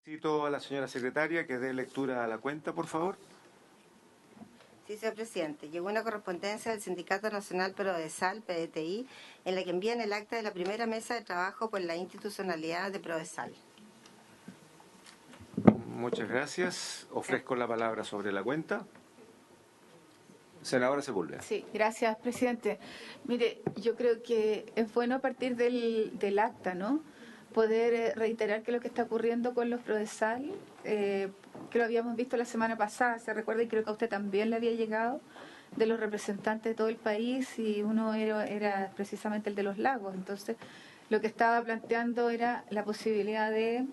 Cito a la señora secretaria que dé lectura a la cuenta, por favor. Sí, señor presidente. Llegó una correspondencia del Sindicato Nacional Prodesal, PDTI, en la que envían el acta de la primera mesa de trabajo por la institucionalidad de Prodesal. Muchas gracias. Ofrezco la palabra sobre la cuenta. Senadora Sepúlveda. Sí, gracias, presidente. Mire, yo creo que es bueno a partir del acta, ¿no?, poder reiterar que lo que está ocurriendo con los Prodesal, que lo habíamos visto la semana pasada, se recuerda, y creo que a usted también le había llegado, de los representantes de todo el país, y uno era precisamente el de los lagos. Entonces, lo que estaba planteando era la posibilidad de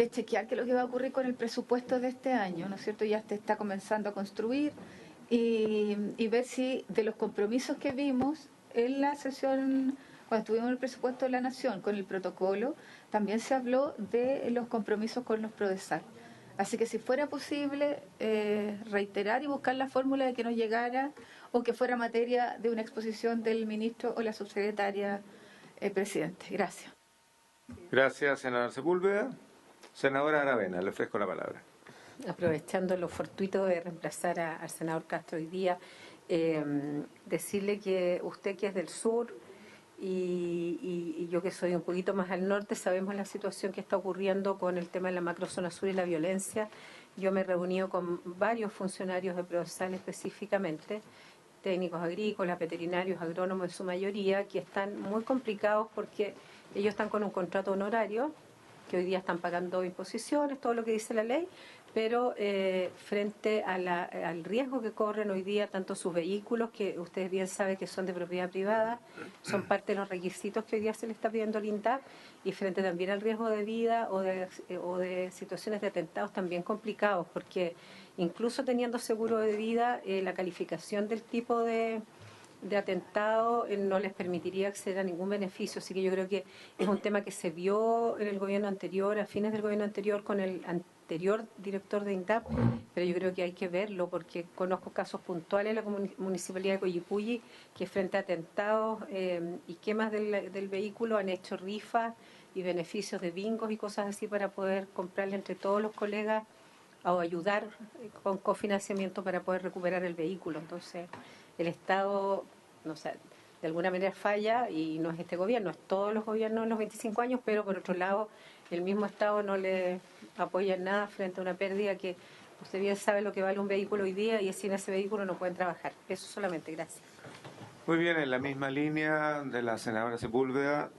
chequear qué es lo que va a ocurrir con el presupuesto de este año, ¿no es cierto? Ya se está comenzando a construir y ver si de los compromisos que vimos en la sesión, cuando tuvimos el presupuesto de la Nación con el protocolo, también se habló de los compromisos con los Prodesal. Así que si fuera posible reiterar y buscar la fórmula de que nos llegara o que fuera materia de una exposición del ministro o la subsecretaria presidente. Gracias. Gracias, senadora Sepúlveda. Senadora Aravena, le ofrezco la palabra. Aprovechando lo fortuito de reemplazar al senador Castro hoy día, decirle que usted, que es del sur, y yo, que soy un poquito más al norte, sabemos la situación que está ocurriendo con el tema de la macrozona sur y la violencia. Yo me he reunido con varios funcionarios de Prodesal específicamente, técnicos agrícolas, veterinarios, agrónomos en su mayoría, que están muy complicados porque ellos están con un contrato honorario, que hoy día están pagando imposiciones, todo lo que dice la ley, pero frente al riesgo que corren hoy día tanto sus vehículos, que ustedes bien saben que son de propiedad privada, son parte de los requisitos que hoy día se le está pidiendo al INDAP, y frente también al riesgo de vida o de situaciones de atentados también complicados, porque incluso teniendo seguro de vida, la calificación del tipo de atentado no les permitiría acceder a ningún beneficio. Así que yo creo que es un tema que se vio en el gobierno anterior, a fines del gobierno anterior, con el anterior director de INDAP, pero yo creo que hay que verlo porque conozco casos puntuales en la municipalidad de Coyipulli que frente a atentados y quemas del vehículo han hecho rifas y beneficios de bingos y cosas así para poder comprarle entre todos los colegas o ayudar con cofinanciamiento para poder recuperar el vehículo. Entonces, el Estado, no sé, de alguna manera falla, y no es este gobierno, es todos los gobiernos en los 25 años, pero por otro lado, el mismo Estado no le apoya en nada frente a una pérdida que usted bien sabe lo que vale un vehículo hoy día, y sin ese vehículo no pueden trabajar. Eso solamente, gracias. Muy bien, en la misma línea de la senadora Sepúlveda,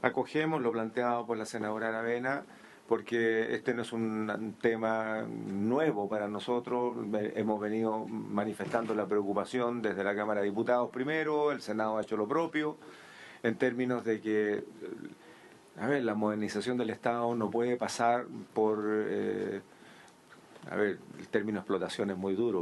acogemos lo planteado por la senadora Aravena, porque este no es un tema nuevo para nosotros. Hemos venido manifestando la preocupación desde la Cámara de Diputados primero, el Senado ha hecho lo propio, en términos de que, la modernización del Estado no puede pasar por, el término explotación es muy duro,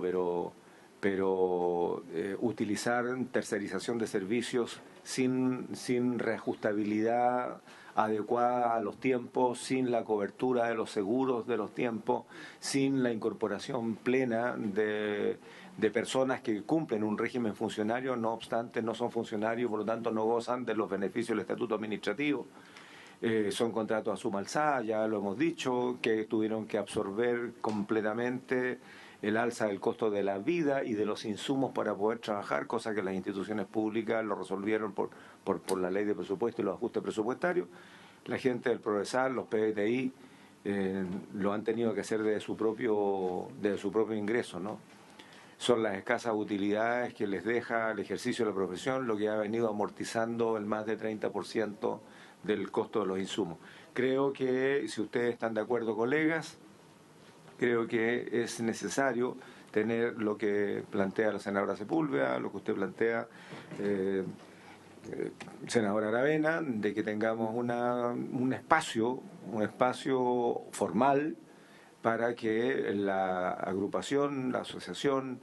pero utilizar tercerización de servicios sin reajustabilidad adecuada a los tiempos, sin la cobertura de los seguros de los tiempos, sin la incorporación plena de personas que cumplen un régimen funcionario, no obstante no son funcionarios, por lo tanto no gozan de los beneficios del estatuto administrativo. Son contratos a suma alzada, ya lo hemos dicho, que tuvieron que absorber completamente el alza del costo de la vida y de los insumos para poder trabajar, cosa que las instituciones públicas lo resolvieron por la ley de presupuesto y los ajustes presupuestarios. La gente del Prodesal, los PDTI, lo han tenido que hacer de su propio ingreso, ¿no? Son las escasas utilidades que les deja el ejercicio de la profesión lo que ha venido amortizando el más de 30% del costo de los insumos. Creo que, si ustedes están de acuerdo, colegas, creo que es necesario tener lo que plantea la senadora Sepúlveda, lo que usted plantea, senadora Aravena, de que tengamos un espacio formal para que la agrupación, la asociación,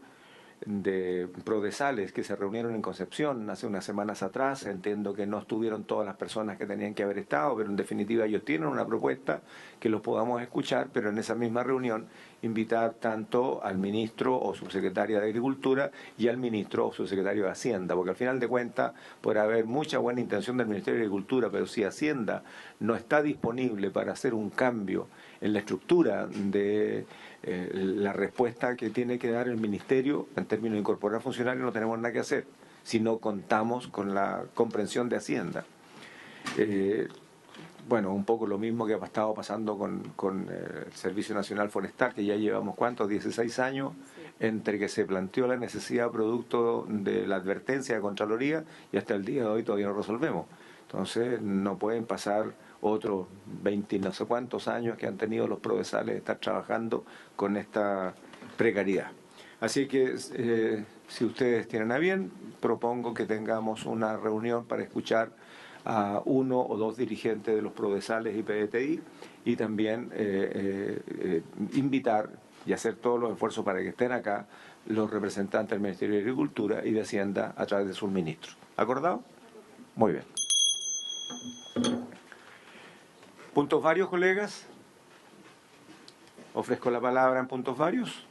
de Prodesales que se reunieron en Concepción hace unas semanas atrás. Entiendo que no estuvieron todas las personas que tenían que haber estado, pero en definitiva ellos tienen una propuesta que los podamos escuchar, pero en esa misma reunión invitar tanto al ministro o subsecretaria de Agricultura y al ministro o subsecretario de Hacienda, porque al final de cuentas podrá haber mucha buena intención del Ministerio de Agricultura, pero si Hacienda no está disponible para hacer un cambio en la estructura de la respuesta que tiene que dar el Ministerio en términos de incorporar funcionarios, no tenemos nada que hacer si no contamos con la comprensión de Hacienda. Bueno, un poco lo mismo que ha estado pasando con el Servicio Nacional Forestal, que ya llevamos, ¿cuántos? 16 años, entre que se planteó la necesidad producto de la advertencia de Contraloría y hasta el día de hoy todavía no resolvemos. Entonces, no pueden pasar otros 20 no sé cuántos años que han tenido los Prodesales de estar trabajando con esta precariedad. Así que, si ustedes tienen a bien, propongo que tengamos una reunión para escuchar a uno o dos dirigentes de los Prodesales y PDTI y también invitar y hacer todos los esfuerzos para que estén acá los representantes del Ministerio de Agricultura y de Hacienda a través de sus ministros. ¿Acordado? Muy bien. ¿Puntos varios, colegas? Ofrezco la palabra en puntos varios.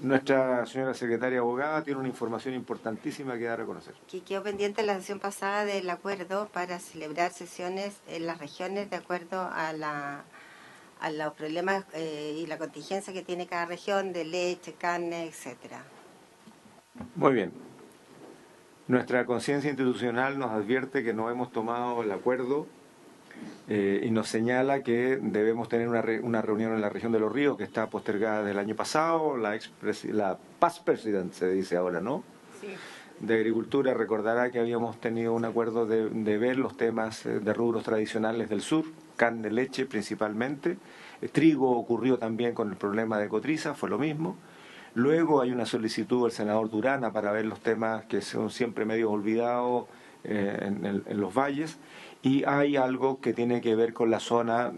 Nuestra señora secretaria abogada tiene una información importantísima que dar a conocer. Que quedó pendiente la sesión pasada del acuerdo para celebrar sesiones en las regiones de acuerdo a los problemas y la contingencia que tiene cada región de leche, carne, etcétera. Muy bien. Nuestra conciencia institucional nos advierte que no hemos tomado el acuerdo y nos señala que debemos tener una reunión en la región de Los Ríos que está postergada del año pasado. La past president se dice ahora, ¿no? Sí. De Agricultura recordará que habíamos tenido un acuerdo de ver los temas de rubros tradicionales del sur, carne, leche principalmente. Trigo ocurrió también con el problema de Cotriza, fue lo mismo. Luego hay una solicitud del senador Durana para ver los temas que son siempre medio olvidados en los valles. Y hay algo que tiene que ver con la zona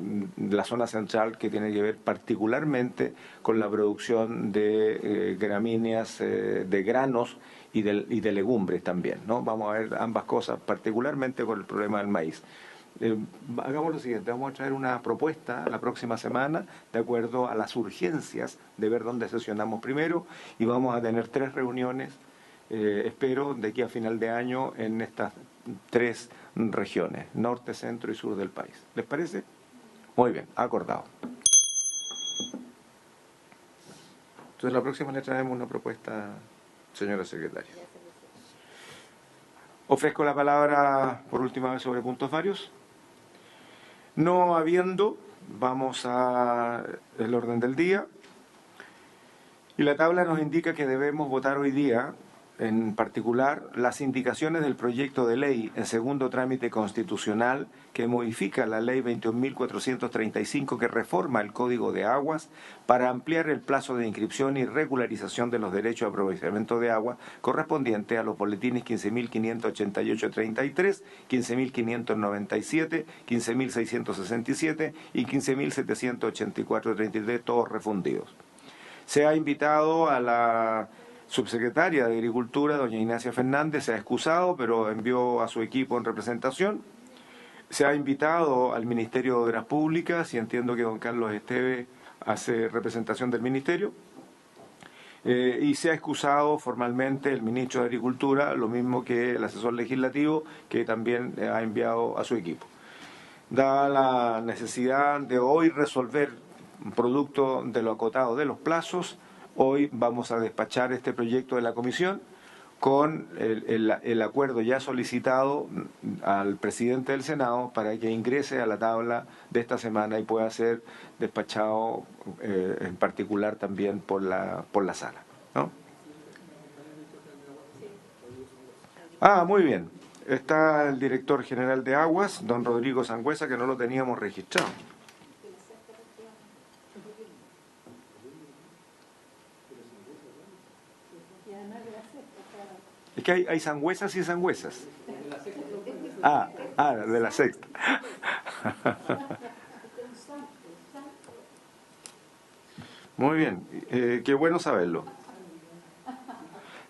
central, que tiene que ver particularmente con la producción de gramíneas, de granos y de legumbres también, ¿no? Vamos a ver ambas cosas, particularmente con el problema del maíz. Hagamos lo siguiente, vamos a traer una propuesta la próxima semana de acuerdo a las urgencias de ver dónde sesionamos primero y vamos a tener 3 reuniones, espero, de aquí a final de año en estas 3 regiones, norte, centro y sur del país. ¿Les parece? Muy bien, acordado. Entonces la próxima le traemos una propuesta, señora secretaria. Ofrezco la palabra por última vez sobre puntos varios. No habiendo, vamos al orden del día. Y la tabla nos indica que debemos votar hoy día, en particular, las indicaciones del proyecto de ley en segundo trámite constitucional que modifica la ley 21.435 que reforma el Código de Aguas para ampliar el plazo de inscripción y regularización de los derechos de aprovechamiento de agua correspondiente a los boletines 15.588-33, 15.597, 15.667 y 15.784-33, todos refundidos. Se ha invitado a la subsecretaria de Agricultura, doña Ignacia Fernández, se ha excusado, pero envió a su equipo en representación. Se ha invitado al Ministerio de Obras Públicas, y entiendo que don Carlos Esteve hace representación del Ministerio. Y se ha excusado formalmente el ministro de Agricultura, lo mismo que el asesor legislativo, que también ha enviado a su equipo. Dada la necesidad de hoy resolver, producto de lo acotado de los plazos, hoy vamos a despachar este proyecto de la comisión con el acuerdo ya solicitado al presidente del Senado para que ingrese a la tabla de esta semana y pueda ser despachado en particular también por la sala, ¿no? Muy bien. Está el director general de Aguas, don Rodrigo Sangüesa, que no lo teníamos registrado. Es que hay sangüesas y sangüesas. De la sexta. Muy bien, qué bueno saberlo.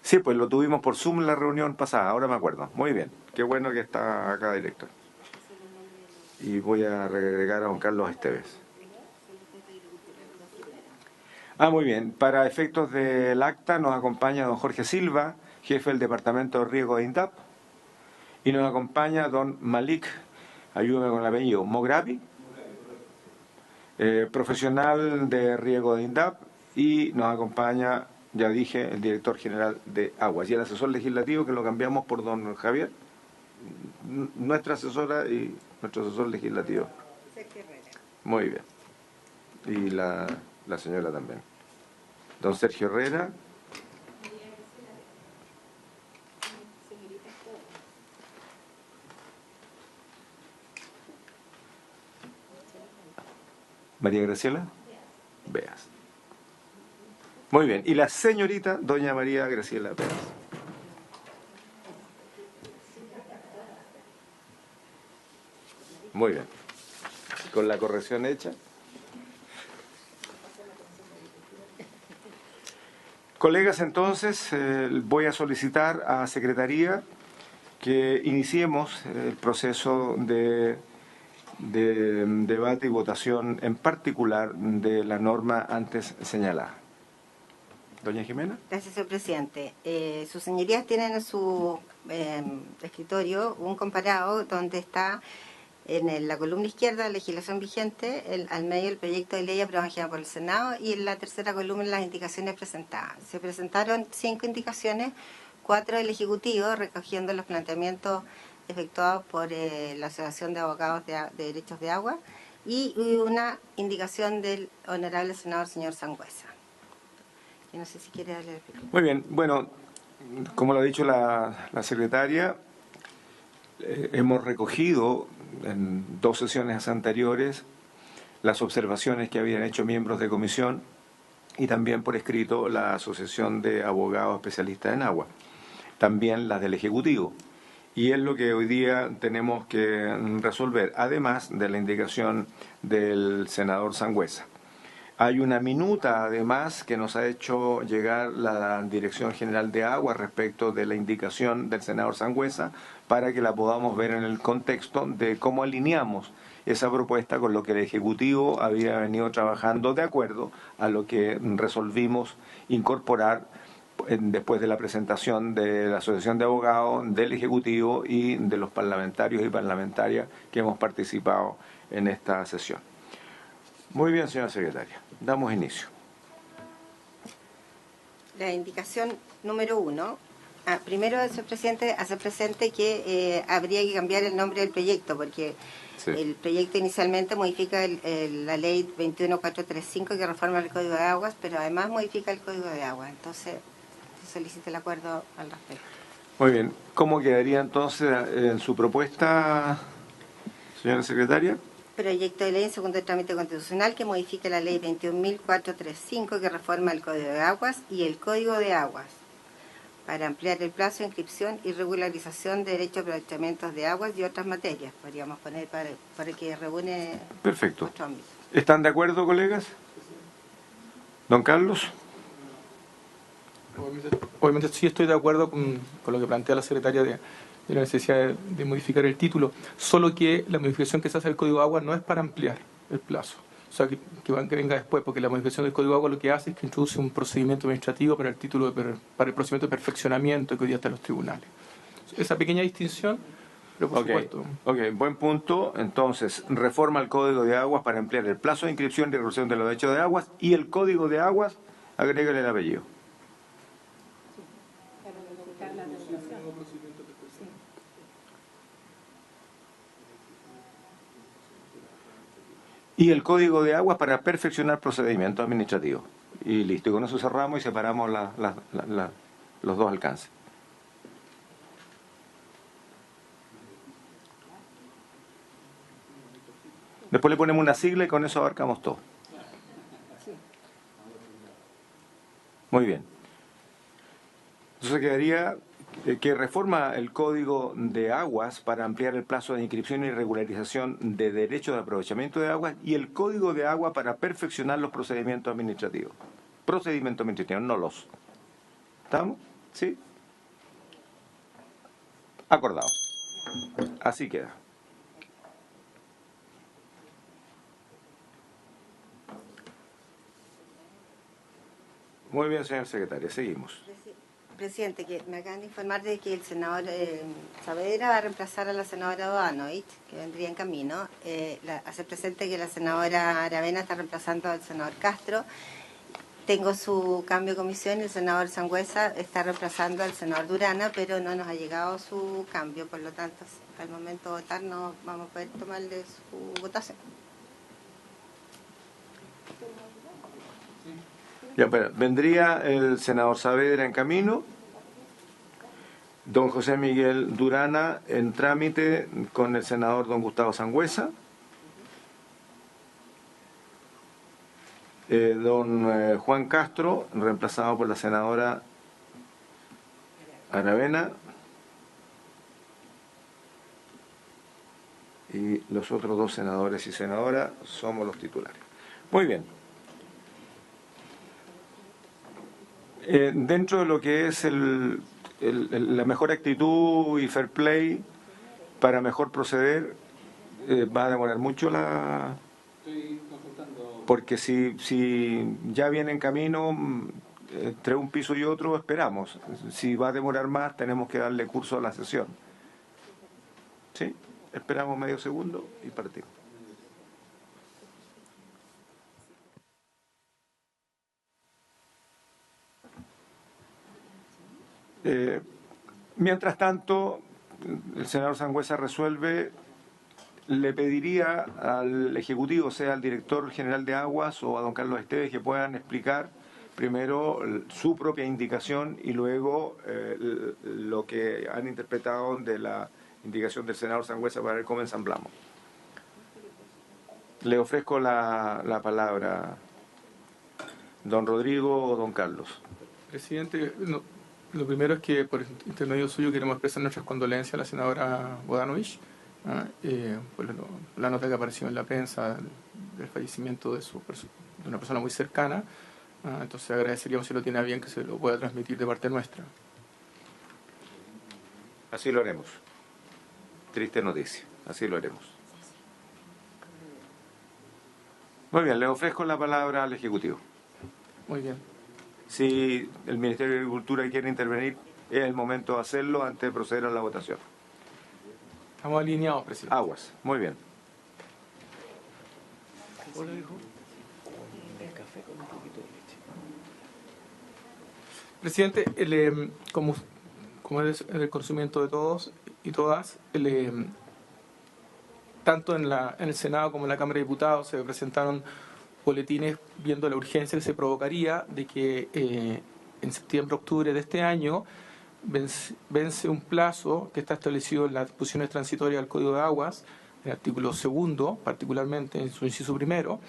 Sí, pues lo tuvimos por Zoom en la reunión pasada, ahora me acuerdo. Muy bien, qué bueno que está acá, director. Y voy a agregar a don Carlos Esteves. Muy bien. Para efectos del acta nos acompaña don Jorge Silva, jefe del Departamento de Riego de INDAP, y nos acompaña don Malik, ayúdame con el apellido, Mogravi, profesional de riego de INDAP, y nos acompaña, ya dije, el director general de Aguas y el asesor legislativo, que lo cambiamos por don Javier, nuestra asesora y nuestro asesor legislativo. Muy bien. Y la señora también. Don Sergio Herrera. María Graciela. Veas. Muy bien. Y la señorita doña María Graciela Veas. Muy bien. Con la corrección hecha. Colegas, entonces voy a solicitar a Secretaría que iniciemos el proceso de debate y votación, en particular de la norma antes señalada. Doña Jimena. Gracias, señor presidente. Sus señorías tienen en su escritorio un comparado donde está en la columna izquierda legislación vigente, al medio el proyecto de ley aprobado por el Senado y en la tercera columna las indicaciones presentadas. Se presentaron 5 indicaciones, 4 del Ejecutivo recogiendo los planteamientos efectuados por la Asociación de Abogados de Derechos de Agua y una indicación del honorable senador señor Sangüesa. Yo no sé si quiere darle la explicación. Muy bien, bueno, como lo ha dicho la secretaria, hemos recogido en 2 sesiones anteriores las observaciones que habían hecho miembros de comisión y también por escrito la Asociación de Abogados Especialistas en Agua, también las del Ejecutivo. Y es lo que hoy día tenemos que resolver, además de la indicación del senador Sangüesa. Hay una minuta, además, que nos ha hecho llegar la Dirección General de Agua respecto de la indicación del senador Sangüesa para que la podamos ver en el contexto de cómo alineamos esa propuesta con lo que el Ejecutivo había venido trabajando de acuerdo a lo que resolvimos incorporar después de la presentación de la Asociación de Abogados, del Ejecutivo y de los parlamentarios y parlamentarias que hemos participado en esta sesión. Muy bien, señora secretaria. Damos inicio. La indicación número 1. Primero, señor presidente, hace presente que habría que cambiar el nombre del proyecto, porque sí, el proyecto inicialmente modifica la ley 21435 que reforma el Código de Aguas, pero además modifica el Código de Aguas. Entonces, se solicita el acuerdo al respecto. Muy bien. ¿Cómo quedaría entonces en su propuesta, señora secretaria? Proyecto de ley en segundo trámite constitucional que modifica la ley 21.435 que reforma el Código de Aguas y el Código de Aguas para ampliar el plazo de inscripción y regularización de derechos de aprovechamientos de aguas y otras materias. Podríamos poner para que reúne. Perfecto. ¿Están de acuerdo, colegas? Don Carlos. Obviamente sí estoy de acuerdo con lo que plantea la secretaria de la necesidad de modificar el título, solo que la modificación que se hace del Código de Agua no es para ampliar el plazo, o sea, que venga después, porque la modificación del Código de Agua lo que hace es que introduce un procedimiento administrativo para el procedimiento de perfeccionamiento que hoy día está en los tribunales. Esa pequeña distinción, pero por supuesto. Ok, buen punto. Entonces, reforma el Código de Aguas para ampliar el plazo de inscripción y resolución de los derechos de aguas y el Código de Aguas, agrégale el apellido. Y el Código de Aguas para perfeccionar procedimientos administrativos. Y listo, y con eso cerramos y separamos los dos alcances. Después le ponemos una sigla y con eso abarcamos todo. Muy bien. Entonces quedaría que reforma el Código de Aguas para ampliar el plazo de inscripción y regularización de derechos de aprovechamiento de aguas y el Código de Agua para perfeccionar los procedimientos administrativos. Procedimientos administrativos, no los. ¿Estamos? ¿Sí? Acordado. Así queda. Muy bien, señor secretario. Seguimos. Presidente, que me acaban de informar de que el senador Saavedra va a reemplazar a la senadora Bodanovich, que vendría en camino. Hace presente que la senadora Aravena está reemplazando al senador Castro. Tengo su cambio de comisión y el senador Sangüesa está reemplazando al senador Durana, pero no nos ha llegado su cambio, por lo tanto, al momento de votar no vamos a poder tomarle su votación. Ya, pero vendría el senador Saavedra en camino, don José Miguel Durana en trámite con el senador don Gustavo Sangüesa, don Juan Castro, reemplazado por la senadora Aravena, y los otros dos senadores y senadoras somos los titulares. Muy bien. Dentro de lo que es la mejor actitud y fair play para mejor proceder, va a demorar mucho la... Porque si ya viene en camino, entre un piso y otro, esperamos. Si va a demorar más, tenemos que darle curso a la sesión. ¿Sí? Esperamos medio segundo y partimos. Mientras tanto, el senador Sangüesa resuelve, le pediría al Ejecutivo, sea al director general de Aguas o a don Carlos Esteves, que puedan explicar primero su propia indicación y luego lo que han interpretado de la indicación del senador Sangüesa para ver cómo ensamblamos. Le ofrezco la palabra, don Rodrigo o don Carlos. Presidente, lo primero es que por intermedio suyo queremos expresar nuestras condolencias a la senadora Bodanovich por la nota que apareció en la prensa del fallecimiento de una persona muy cercana. Entonces agradeceríamos, si lo tiene a bien, que se lo pueda transmitir de parte nuestra. Así lo haremos. Triste noticia. Así lo haremos. Muy bien, le ofrezco la palabra al Ejecutivo. Muy bien. Si el Ministerio de Agricultura quiere intervenir, es el momento de hacerlo antes de proceder a la votación. Estamos alineados, presidente. Aguas. Muy bien. Hola, hijo. El café con un poquito de leche. Presidente, como es el conocimiento de todos y todas, tanto en el Senado como en la Cámara de Diputados se presentaron boletines viendo la urgencia que se provocaría de que en septiembre-octubre de este año vence un plazo que está establecido en las disposiciones transitorias del Código de Aguas, en el artículo 2, particularmente en su inciso 1,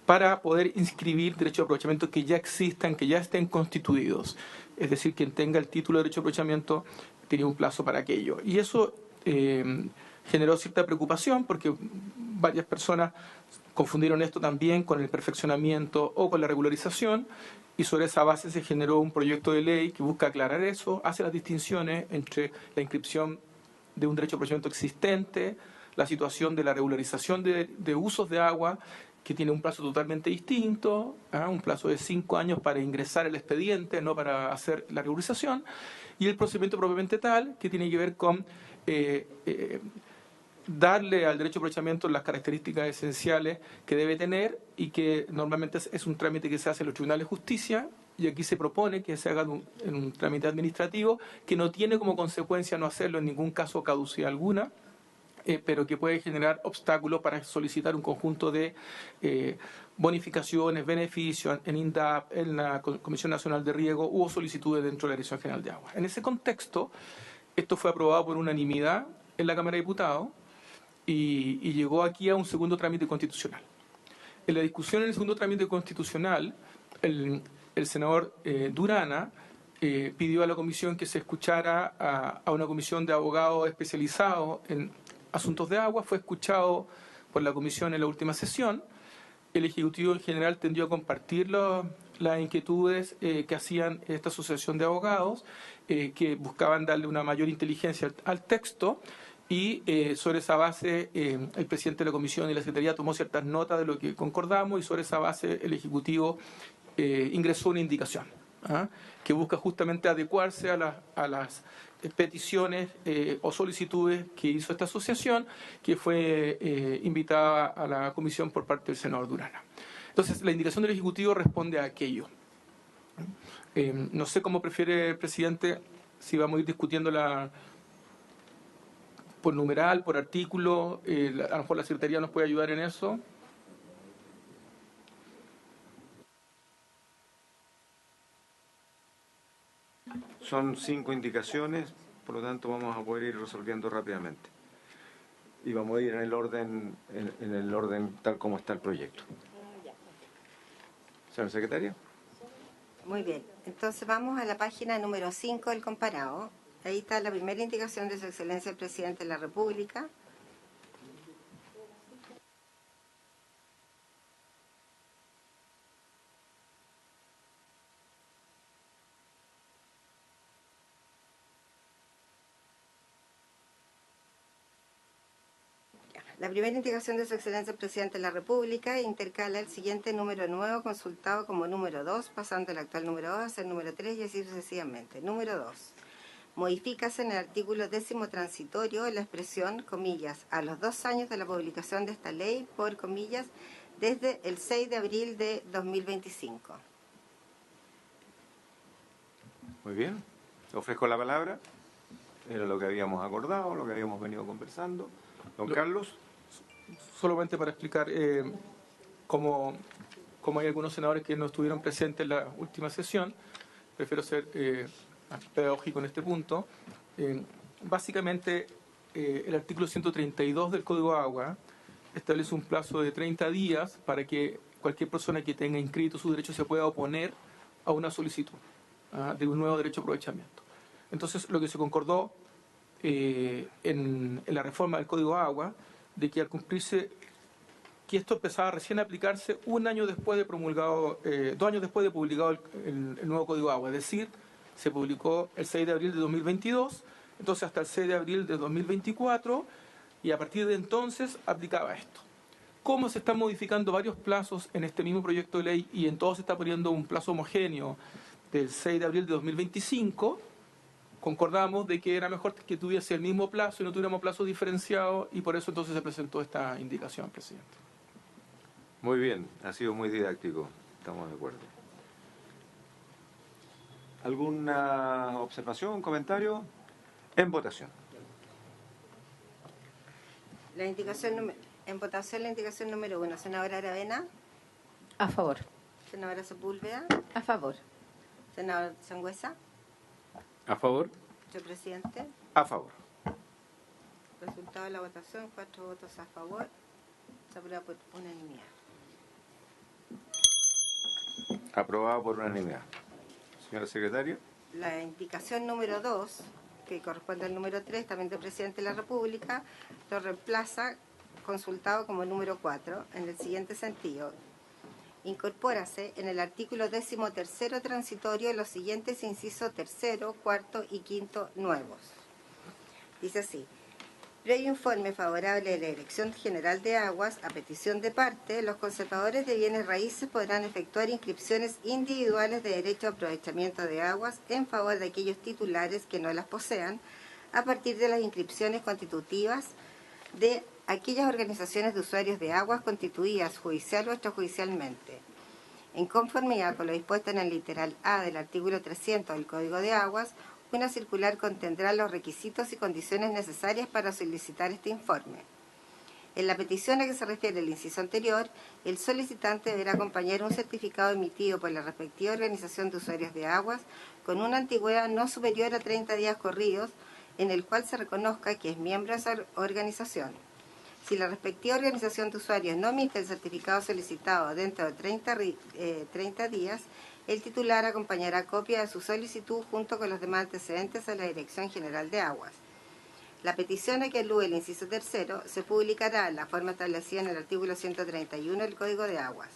para poder inscribir derechos de aprovechamiento que ya existan, que ya estén constituidos. Es decir, quien tenga el título de derecho de aprovechamiento tiene un plazo para aquello. Y eso generó cierta preocupación porque varias personas confundieron esto también con el perfeccionamiento o con la regularización, y sobre esa base se generó un proyecto de ley que busca aclarar eso, hace las distinciones entre la inscripción de un derecho de aprovechamiento existente, la situación de la regularización de usos de agua, que tiene un plazo totalmente distinto, un plazo de 5 años para ingresar el expediente, no para hacer la regularización, y el procedimiento propiamente tal, que tiene que ver con darle al derecho de aprovechamiento las características esenciales que debe tener y que normalmente es un trámite que se hace en los tribunales de justicia, y aquí se propone que se haga en un trámite administrativo que no tiene como consecuencia no hacerlo en ningún caso caducidad alguna, pero que puede generar obstáculos para solicitar un conjunto de bonificaciones, beneficios en INDAP, en la Comisión Nacional de Riego o solicitudes dentro de la Dirección General de Agua. En ese contexto, esto fue aprobado por unanimidad en la Cámara de Diputados y llegó aquí a un segundo trámite constitucional. En la discusión en el segundo trámite constitucional, el senador Durana pidió a la comisión que se escuchara a una comisión de abogados especializados en asuntos de agua. Fue escuchado por la comisión en la última sesión. El Ejecutivo en general tendió a compartir las inquietudes que hacían esta asociación de abogados, que buscaban darle una mayor inteligencia al texto, y sobre esa base el presidente de la comisión y la secretaría tomó ciertas notas de lo que concordamos, y sobre esa base el Ejecutivo ingresó una indicación que busca justamente adecuarse a las peticiones o solicitudes que hizo esta asociación, que fue invitada a la comisión por parte del senador Durana. Entonces, la indicación del Ejecutivo responde a aquello. No sé cómo prefiere el presidente, si vamos a ir discutiendo por numeral, por artículo. A lo mejor la Secretaría nos puede ayudar en eso. Son 5 indicaciones, por lo tanto vamos a poder ir resolviendo rápidamente. Y vamos a ir en el orden tal como está el proyecto. Señora secretaria. Muy bien, entonces vamos a la página número 5 del comparado. Ahí está la primera indicación de Su Excelencia el Presidente de la República. La primera indicación de Su Excelencia el Presidente de la República intercala el siguiente número nuevo consultado como número 2, pasando el actual número 2 a ser número 3 y así sucesivamente. Número 2. Modifícase en el artículo 10º transitorio la expresión, comillas, a los 2 años de la publicación de esta ley, por comillas, desde el 6 de abril de 2025. Muy bien. Ofrezco la palabra. Era lo que habíamos acordado, lo que habíamos venido conversando. Don Carlos. Solamente para explicar cómo hay algunos senadores que no estuvieron presentes en la última sesión, prefiero ser pedagógico en este punto. Básicamente, el artículo 132 del Código de Agua establece un plazo de 30 días para que cualquier persona que tenga inscrito su derecho se pueda oponer a una solicitud de un nuevo derecho de aprovechamiento. Entonces, lo que se concordó en la reforma del Código de Agua, de que al cumplirse, que esto empezaba recién a aplicarse 1 año después de promulgado, 2 años después de publicado el nuevo Código de Agua, es decir, se publicó el 6 de abril de 2022, entonces hasta el 6 de abril de 2024, y a partir de entonces aplicaba esto. Como se están modificando varios plazos en este mismo proyecto de ley y en todo se está poniendo un plazo homogéneo del 6 de abril de 2025, concordamos de que era mejor que tuviese el mismo plazo y no tuviéramos plazos diferenciados, y por eso entonces se presentó esta indicación, presidente. Muy bien, ha sido muy didáctico, estamos de acuerdo. ¿Alguna observación, comentario? En votación. En votación la indicación número 1. Senadora Aravena. A favor. Senadora Sepúlveda. A favor. Senador Sangüesa. A favor. Señor Presidente. A favor. Resultado de la votación, 4 votos a favor. Se aprueba por unanimidad. Aprobado por unanimidad. Señora secretaria. La indicación número 2, que corresponde al número 3, también del Presidente de la República, lo reemplaza consultado como número 4 en el siguiente sentido. Incorpórase en el artículo 13º transitorio los siguientes incisos 3º, 4º y 5º nuevos. Dice así: previo informe favorable de la Dirección General de Aguas, a petición de parte, los conservadores de bienes raíces podrán efectuar inscripciones individuales de derecho a aprovechamiento de aguas en favor de aquellos titulares que no las posean, a partir de las inscripciones constitutivas de aquellas organizaciones de usuarios de aguas constituidas judicial o extrajudicialmente. En conformidad con lo dispuesto en el literal A del artículo 300 del Código de Aguas, una circular contendrá los requisitos y condiciones necesarias para solicitar este informe. En la petición a que se refiere el inciso anterior, el solicitante deberá acompañar un certificado emitido por la respectiva organización de usuarios de aguas con una antigüedad no superior a 30 días corridos, en el cual se reconozca que es miembro de esa organización. Si la respectiva organización de usuarios no emite el certificado solicitado dentro de 30 días, El titular acompañará copia de su solicitud junto con los demás antecedentes a la Dirección General de Aguas. La petición a que alúe el inciso tercero se publicará en la forma establecida en el artículo 131 del Código de Aguas.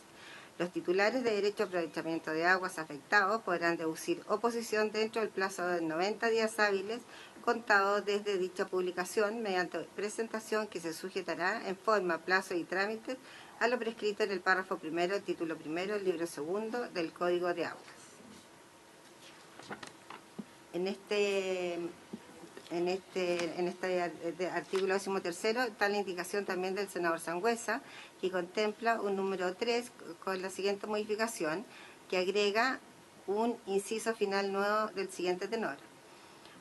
Los titulares de derecho a aprovechamiento de aguas afectados podrán deducir oposición dentro del plazo de 90 días hábiles contados desde dicha publicación mediante presentación que se sujetará en forma, plazo y trámites a lo prescrito en el párrafo primero, título primero, libro segundo del Código de Aguas. En este artículo 13 está la indicación también del senador Sangüesa, que contempla un número 3 con la siguiente modificación, que agrega un inciso final nuevo del siguiente tenor.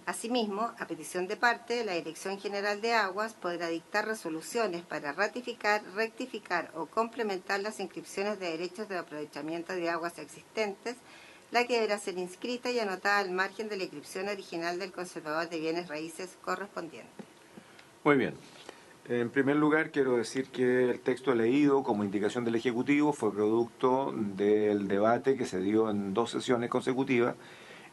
Asimismo, a petición de parte, la Dirección General de Aguas podrá dictar resoluciones para ratificar, rectificar o complementar las inscripciones de derechos de aprovechamiento de aguas existentes, la que deberá ser inscrita y anotada al margen de la inscripción original del conservador de bienes raíces correspondiente. Muy bien. En primer lugar, quiero decir que el texto leído como indicación del Ejecutivo fue producto del debate que se dio en 2 sesiones consecutivas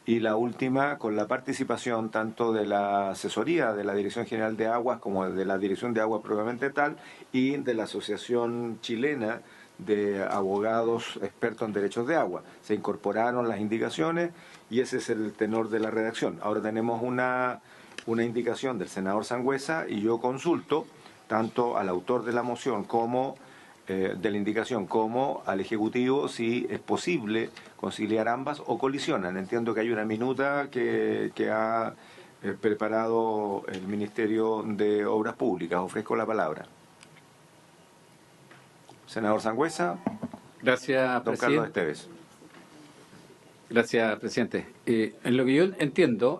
y la última con la participación tanto de la asesoría de la Dirección General de Aguas como de la Dirección de Aguas propiamente tal y de la Asociación Chilena de Abogados Expertos en Derechos de Agua. Se incorporaron las indicaciones y ese es el tenor de la redacción. Ahora tenemos una indicación del senador Sangüesa y yo consulto tanto al autor de la moción como de la indicación como al Ejecutivo si es posible conciliar ambas o colisionan. Entiendo que hay una minuta que ha preparado el Ministerio de Obras Públicas. Ofrezco la palabra. Senador Sangüesa. Gracias, don presidente. Carlos Esteves. Gracias, presidente. En lo que yo entiendo,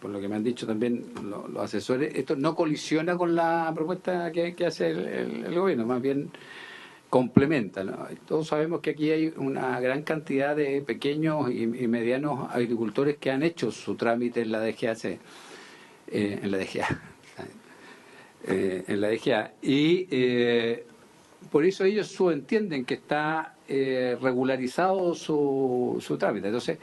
por lo que me han dicho también los asesores, esto no colisiona con la propuesta que hace el gobierno, más bien complementa, ¿no? Todos sabemos que aquí hay una gran cantidad de pequeños y medianos agricultores que han hecho su trámite en la DGAC, en la DGA, y por eso ellos subentienden que está regularizado su trámite. Entonces,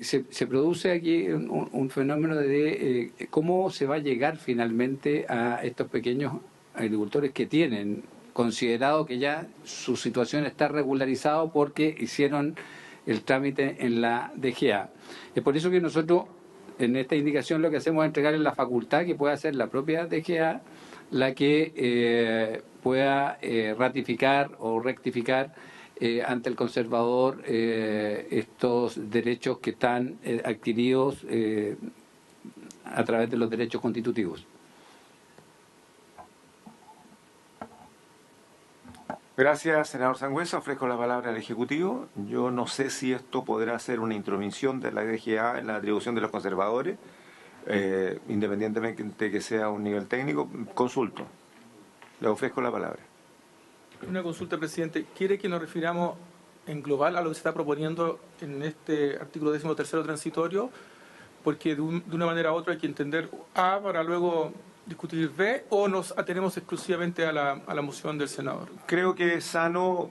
se produce aquí un fenómeno de cómo se va a llegar finalmente a estos pequeños agricultores que tienen considerado que ya su situación está regularizado porque hicieron el trámite en la DGA. Es por eso que nosotros en esta indicación lo que hacemos es entregarle la facultad que pueda hacer la propia DGA la que pueda ratificar o rectificar ante el conservador estos derechos que están adquiridos a través de los derechos constitutivos. Gracias, senador Sangüesa. Ofrezco la palabra al Ejecutivo. Yo no sé si esto podrá ser una intromisión de la DGA en la atribución de los conservadores, independientemente de que sea un nivel técnico. Consulto. Le ofrezco la palabra. Una consulta, presidente. ¿Quiere que nos refiramos en global a lo que se está proponiendo en este artículo 13º transitorio? Porque de una manera u otra hay que entender A para luego discutir B, o nos atenemos exclusivamente a la moción del senador. Creo que es sano,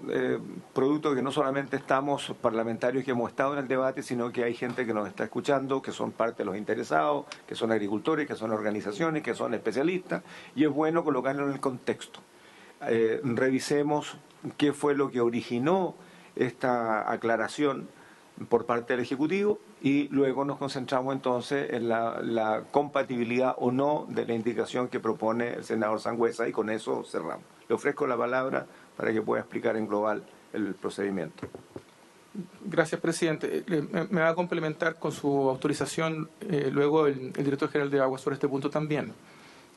producto de que no solamente estamos parlamentarios que hemos estado en el debate, sino que hay gente que nos está escuchando, que son parte de los interesados, que son agricultores, que son organizaciones, que son especialistas, y es bueno colocarlo en el contexto. Revisemos qué fue lo que originó esta aclaración por parte del Ejecutivo y luego nos concentramos entonces en la compatibilidad o no de la indicación que propone el senador Sangüesa y con eso cerramos. Le ofrezco la palabra para que pueda explicar en global el procedimiento. Gracias, presidente. Me va a complementar con su autorización luego el director general de Aguas sobre este punto también.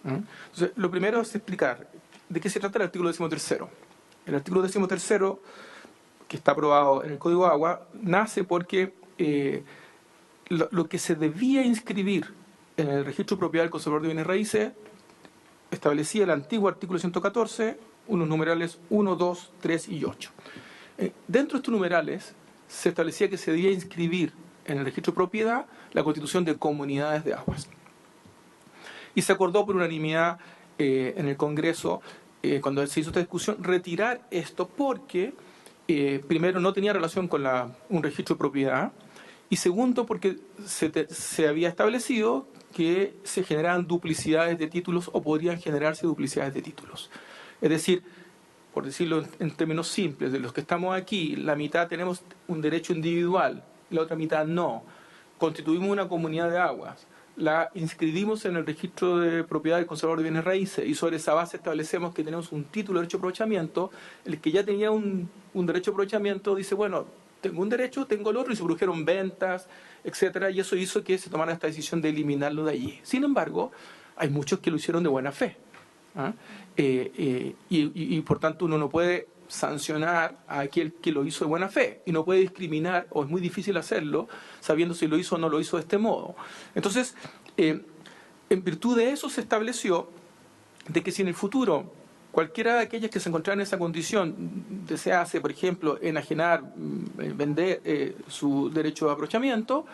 Entonces, lo primero es explicar de qué se trata el artículo 13º. El artículo 13º, que está aprobado en el Código de Agua, nace porque lo que se debía inscribir en el registro de propiedad del conservador de bienes raíces establecía el antiguo artículo 114, unos numerales 1, 2, 3 y 8. Dentro de estos numerales se establecía que se debía inscribir en el registro de propiedad la constitución de comunidades de aguas. Y se acordó por unanimidad en el Congreso, cuando se hizo esta discusión, retirar esto porque primero, no tenía relación con un registro de propiedad, y segundo, porque se había establecido que se generaban duplicidades de títulos o podrían generarse duplicidades de títulos. Es decir, por decirlo en términos simples, de los que estamos aquí, la mitad tenemos un derecho individual, la otra mitad no. Constituimos una comunidad de aguas, la inscribimos en el registro de propiedad del conservador de bienes raíces y sobre esa base establecemos que tenemos un título de derecho de aprovechamiento. El que ya tenía un derecho de aprovechamiento dice, bueno, tengo un derecho, tengo el otro, y se produjeron ventas, etcétera, y eso hizo que se tomara esta decisión de eliminarlo de allí. Sin embargo, hay muchos que lo hicieron de buena fe, ¿ah? Y por tanto uno no puede sancionar a aquel que lo hizo de buena fe y no puede discriminar, o es muy difícil hacerlo sabiendo si lo hizo o no lo hizo de este modo. Entonces, en virtud de eso se estableció de que si en el futuro cualquiera de aquellas que se encontraran en esa condición desease, por ejemplo, enajenar, vender su derecho de aprovechamiento,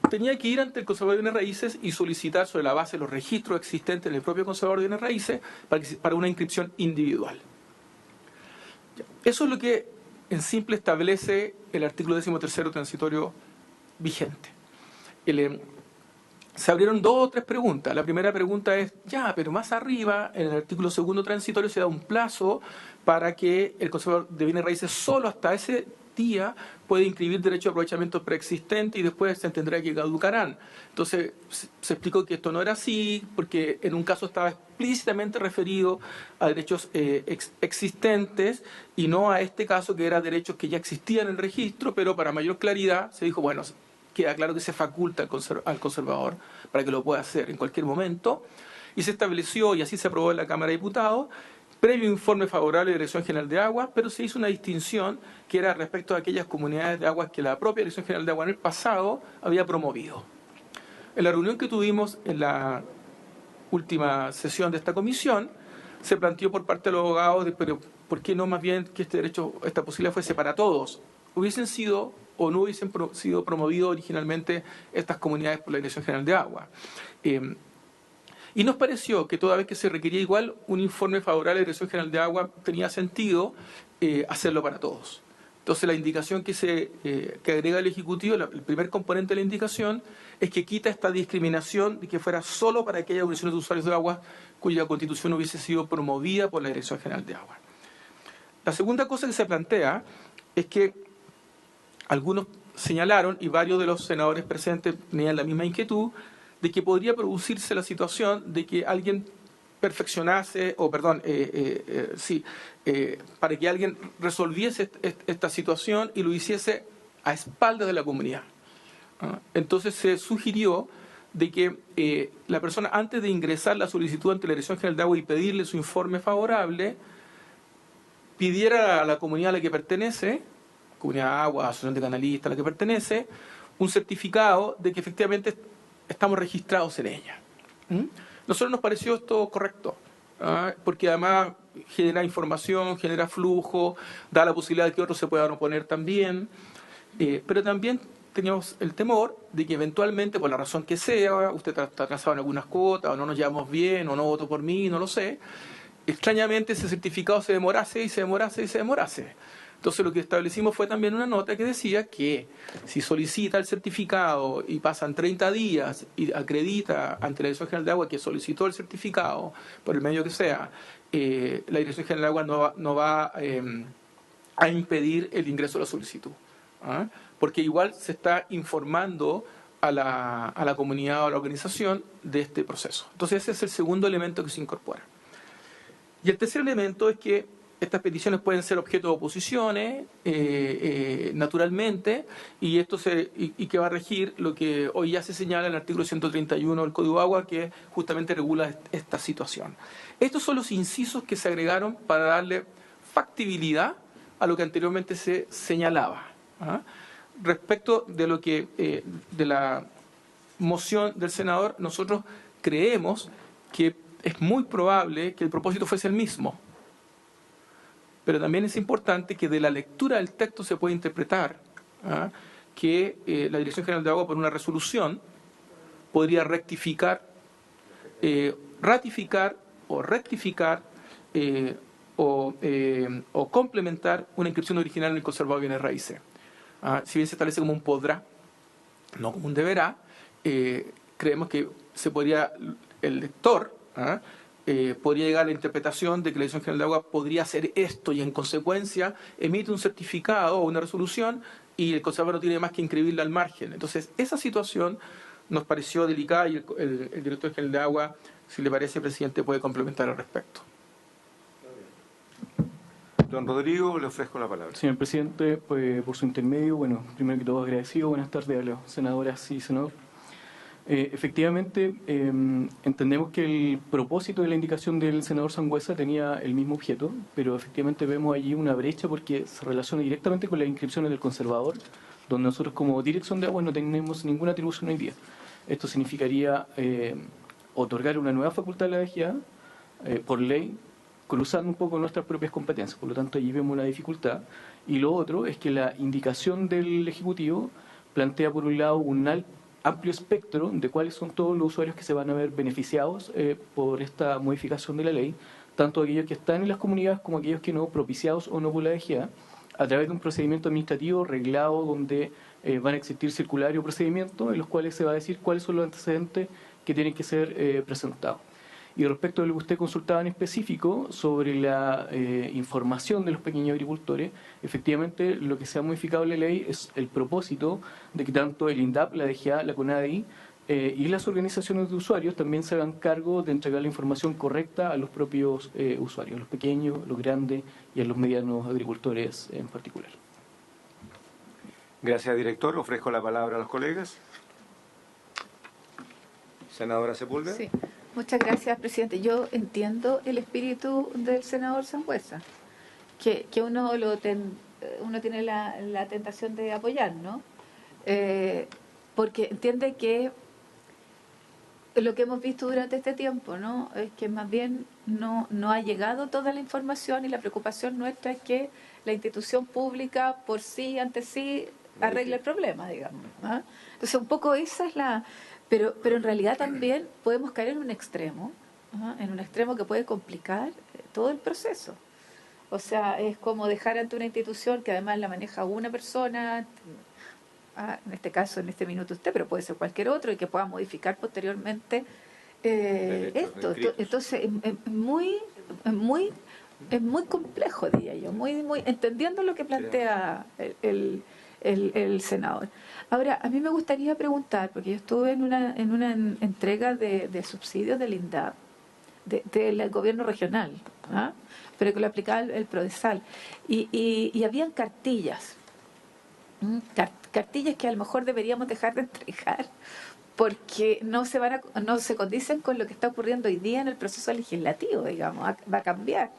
tenía que ir ante el conservador de bienes raíces y solicitar sobre la base de los registros existentes en el propio conservador de bienes raíces para una inscripción individual. Eso es lo que en simple establece el artículo 13º transitorio vigente. Se abrieron 2 o 3 preguntas. La primera pregunta es, pero más arriba, en el artículo 2º transitorio se da un plazo para que el conservador de bienes raíces solo hasta ese día puede inscribir derecho de aprovechamiento preexistente y después se entenderá que caducarán. Entonces se explicó que esto no era así, porque en un caso estaba explícitamente referido a derechos existentes y no a este caso que era derechos que ya existían en el registro, pero para mayor claridad se dijo, bueno, queda claro que se faculta al conservador para que lo pueda hacer en cualquier momento, y se estableció, y así se aprobó en la Cámara de Diputados, previo informe favorable de la Dirección General de Aguas, pero se hizo una distinción que era respecto a aquellas comunidades de aguas que la propia Dirección General de Aguas en el pasado había promovido. En la reunión que tuvimos en la última sesión de esta comisión, se planteó por parte de los abogados, pero ¿por qué no más bien que este derecho, esta posibilidad fuese para todos? Hubiesen sido o no hubiesen sido promovidos originalmente estas comunidades por la Dirección General de Aguas. Y nos pareció que toda vez que se requería igual un informe favorable de la Dirección General de Agua, tenía sentido hacerlo para todos. Entonces la indicación que agrega el Ejecutivo, el primer componente de la indicación, es que quita esta discriminación de que fuera solo para aquellas organizaciones de usuarios de agua cuya constitución hubiese sido promovida por la Dirección General de Agua. La segunda cosa que se plantea es que algunos señalaron, y varios de los senadores presentes tenían la misma inquietud, de que podría producirse la situación de que alguien perfeccionase, para que alguien resolviese esta situación y lo hiciese a espaldas de la comunidad. Entonces se sugirió de que la persona, antes de ingresar la solicitud ante la Dirección General de Agua y pedirle su informe favorable, pidiera a la comunidad a la que pertenece, comunidad de agua, asociación de canalistas a la que pertenece, un certificado de que efectivamente estamos registrados en ella. Nosotros nos pareció esto correcto, porque además genera información, genera flujo, da la posibilidad de que otros se puedan oponer también, pero también teníamos el temor de que eventualmente, por la razón que sea, usted está atrasado en algunas cuotas, o no nos llevamos bien, o no votó por mí, no lo sé, extrañamente ese certificado se demorase y se demorase y se demorase. Entonces lo que establecimos fue también una nota que decía que si solicita el certificado y pasan 30 días y acredita ante la Dirección General de Agua que solicitó el certificado, por el medio que sea, la Dirección General de Agua no va a impedir el ingreso de la solicitud. Porque igual se está informando a la comunidad o a la organización de este proceso. Entonces ese es el segundo elemento que se incorpora. Y el tercer elemento es que estas peticiones pueden ser objeto de oposiciones, naturalmente, y esto que va a regir lo que hoy ya se señala en el artículo 131 del Código de Agua, que justamente regula esta situación. Estos son los incisos que se agregaron para darle factibilidad a lo que anteriormente se señalaba. Respecto de lo que de la moción del senador, nosotros creemos que es muy probable que el propósito fuese el mismo. Pero también es importante que de la lectura del texto se pueda interpretar que la Dirección General de Agua, por una resolución, podría ratificar o rectificar o complementar una inscripción original en el conservado de bienes raíces. Si bien se establece como un podrá, no como un deberá, creemos que el lector podría llegar a la interpretación de que la Dirección General de Agua podría hacer esto y en consecuencia emite un certificado o una resolución y el conservador no tiene más que inscribirla al margen. Entonces, esa situación nos pareció delicada y el Director General de Agua, si le parece, presidente, puede complementar al respecto. Don Rodrigo, le ofrezco la palabra. Señor presidente, pues, por su intermedio, bueno, primero que todo agradecido. Buenas tardes a las senadoras y senadores. Efectivamente, entendemos que el propósito de la indicación del senador Sangüesa tenía el mismo objeto, pero efectivamente vemos allí una brecha porque se relaciona directamente con las inscripciones del conservador, donde nosotros como Dirección de Aguas no tenemos ninguna atribución hoy día. Esto significaría otorgar una nueva facultad a la DGA por ley, cruzando un poco nuestras propias competencias. Por lo tanto, allí vemos una dificultad. Y lo otro es que la indicación del Ejecutivo plantea, por un lado, un amplio espectro de cuáles son todos los usuarios que se van a ver beneficiados por esta modificación de la ley, tanto aquellos que están en las comunidades como aquellos que no, propiciados o no por la DGA, a través de un procedimiento administrativo reglado donde van a existir circulares o procedimientos en los cuales se va a decir cuáles son los antecedentes que tienen que ser presentados. Y respecto a lo que usted consultaba en específico sobre la información de los pequeños agricultores, efectivamente lo que se ha modificado en la ley es el propósito de que tanto el INDAP, la DGA, la CONADI y las organizaciones de usuarios también se hagan cargo de entregar la información correcta a los propios usuarios, los pequeños, los grandes y a los medianos agricultores en particular. Gracias, director. Ofrezco la palabra a los colegas. Senadora Sepúlveda. Sí. Muchas gracias, presidente. Yo entiendo el espíritu del senador Sangüesa, que uno tiene la tentación de apoyar, ¿no? Porque entiende que lo que hemos visto durante este tiempo, ¿no? Es que más bien no ha llegado toda la información y la preocupación nuestra es que la institución pública por sí, ante sí, arregle el problema, digamos. Entonces, un poco esa es la... Pero en realidad también podemos caer en un extremo que puede complicar todo el proceso. O sea, es como dejar ante una institución que además la maneja una persona, en este caso, en este minuto usted, pero puede ser cualquier otro, y que pueda modificar posteriormente esto. Entonces, es muy complejo, diría yo, muy entendiendo lo que plantea el senador. Ahora, a mí me gustaría preguntar, porque yo estuve en una entrega de subsidios del INDAP, del gobierno regional, pero que lo aplicaba el Prodesal, y habían cartillas, cartillas que a lo mejor deberíamos dejar de entregar, porque no se condicen con lo que está ocurriendo hoy día en el proceso legislativo, digamos, va a cambiar.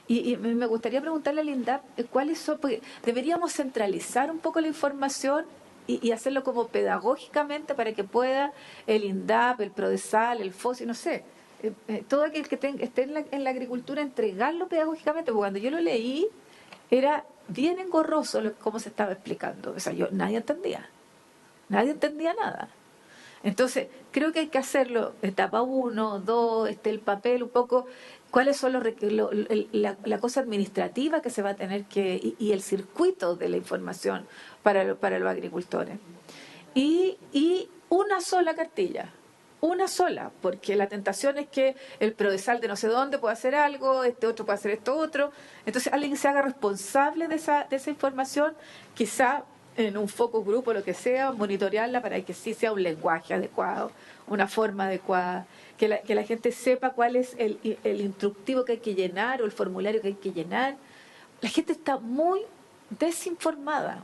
Y me gustaría preguntarle al INDAP cuáles son, porque deberíamos centralizar un poco la información y hacerlo como pedagógicamente para que pueda el INDAP, el Prodesal, el FOSI, no sé, todo aquel que esté en la agricultura, entregarlo pedagógicamente, porque cuando yo lo leí era bien engorroso cómo se estaba explicando. O sea, nadie entendía nada. Entonces, creo que hay que hacerlo, etapa 1, 2, el papel, un poco, cuáles son la cosa administrativa que se va a tener y el circuito de la información para los agricultores. Y una sola cartilla, una sola, porque la tentación es que el Prodesal de no sé dónde puede hacer algo, este otro puede hacer esto otro. Entonces, alguien se haga responsable de esa información, quizá en un focus group o lo que sea, monitorearla para que sí sea un lenguaje adecuado, una forma adecuada, que la gente sepa cuál es el instructivo que hay que llenar o el formulario que hay que llenar. La gente está muy desinformada.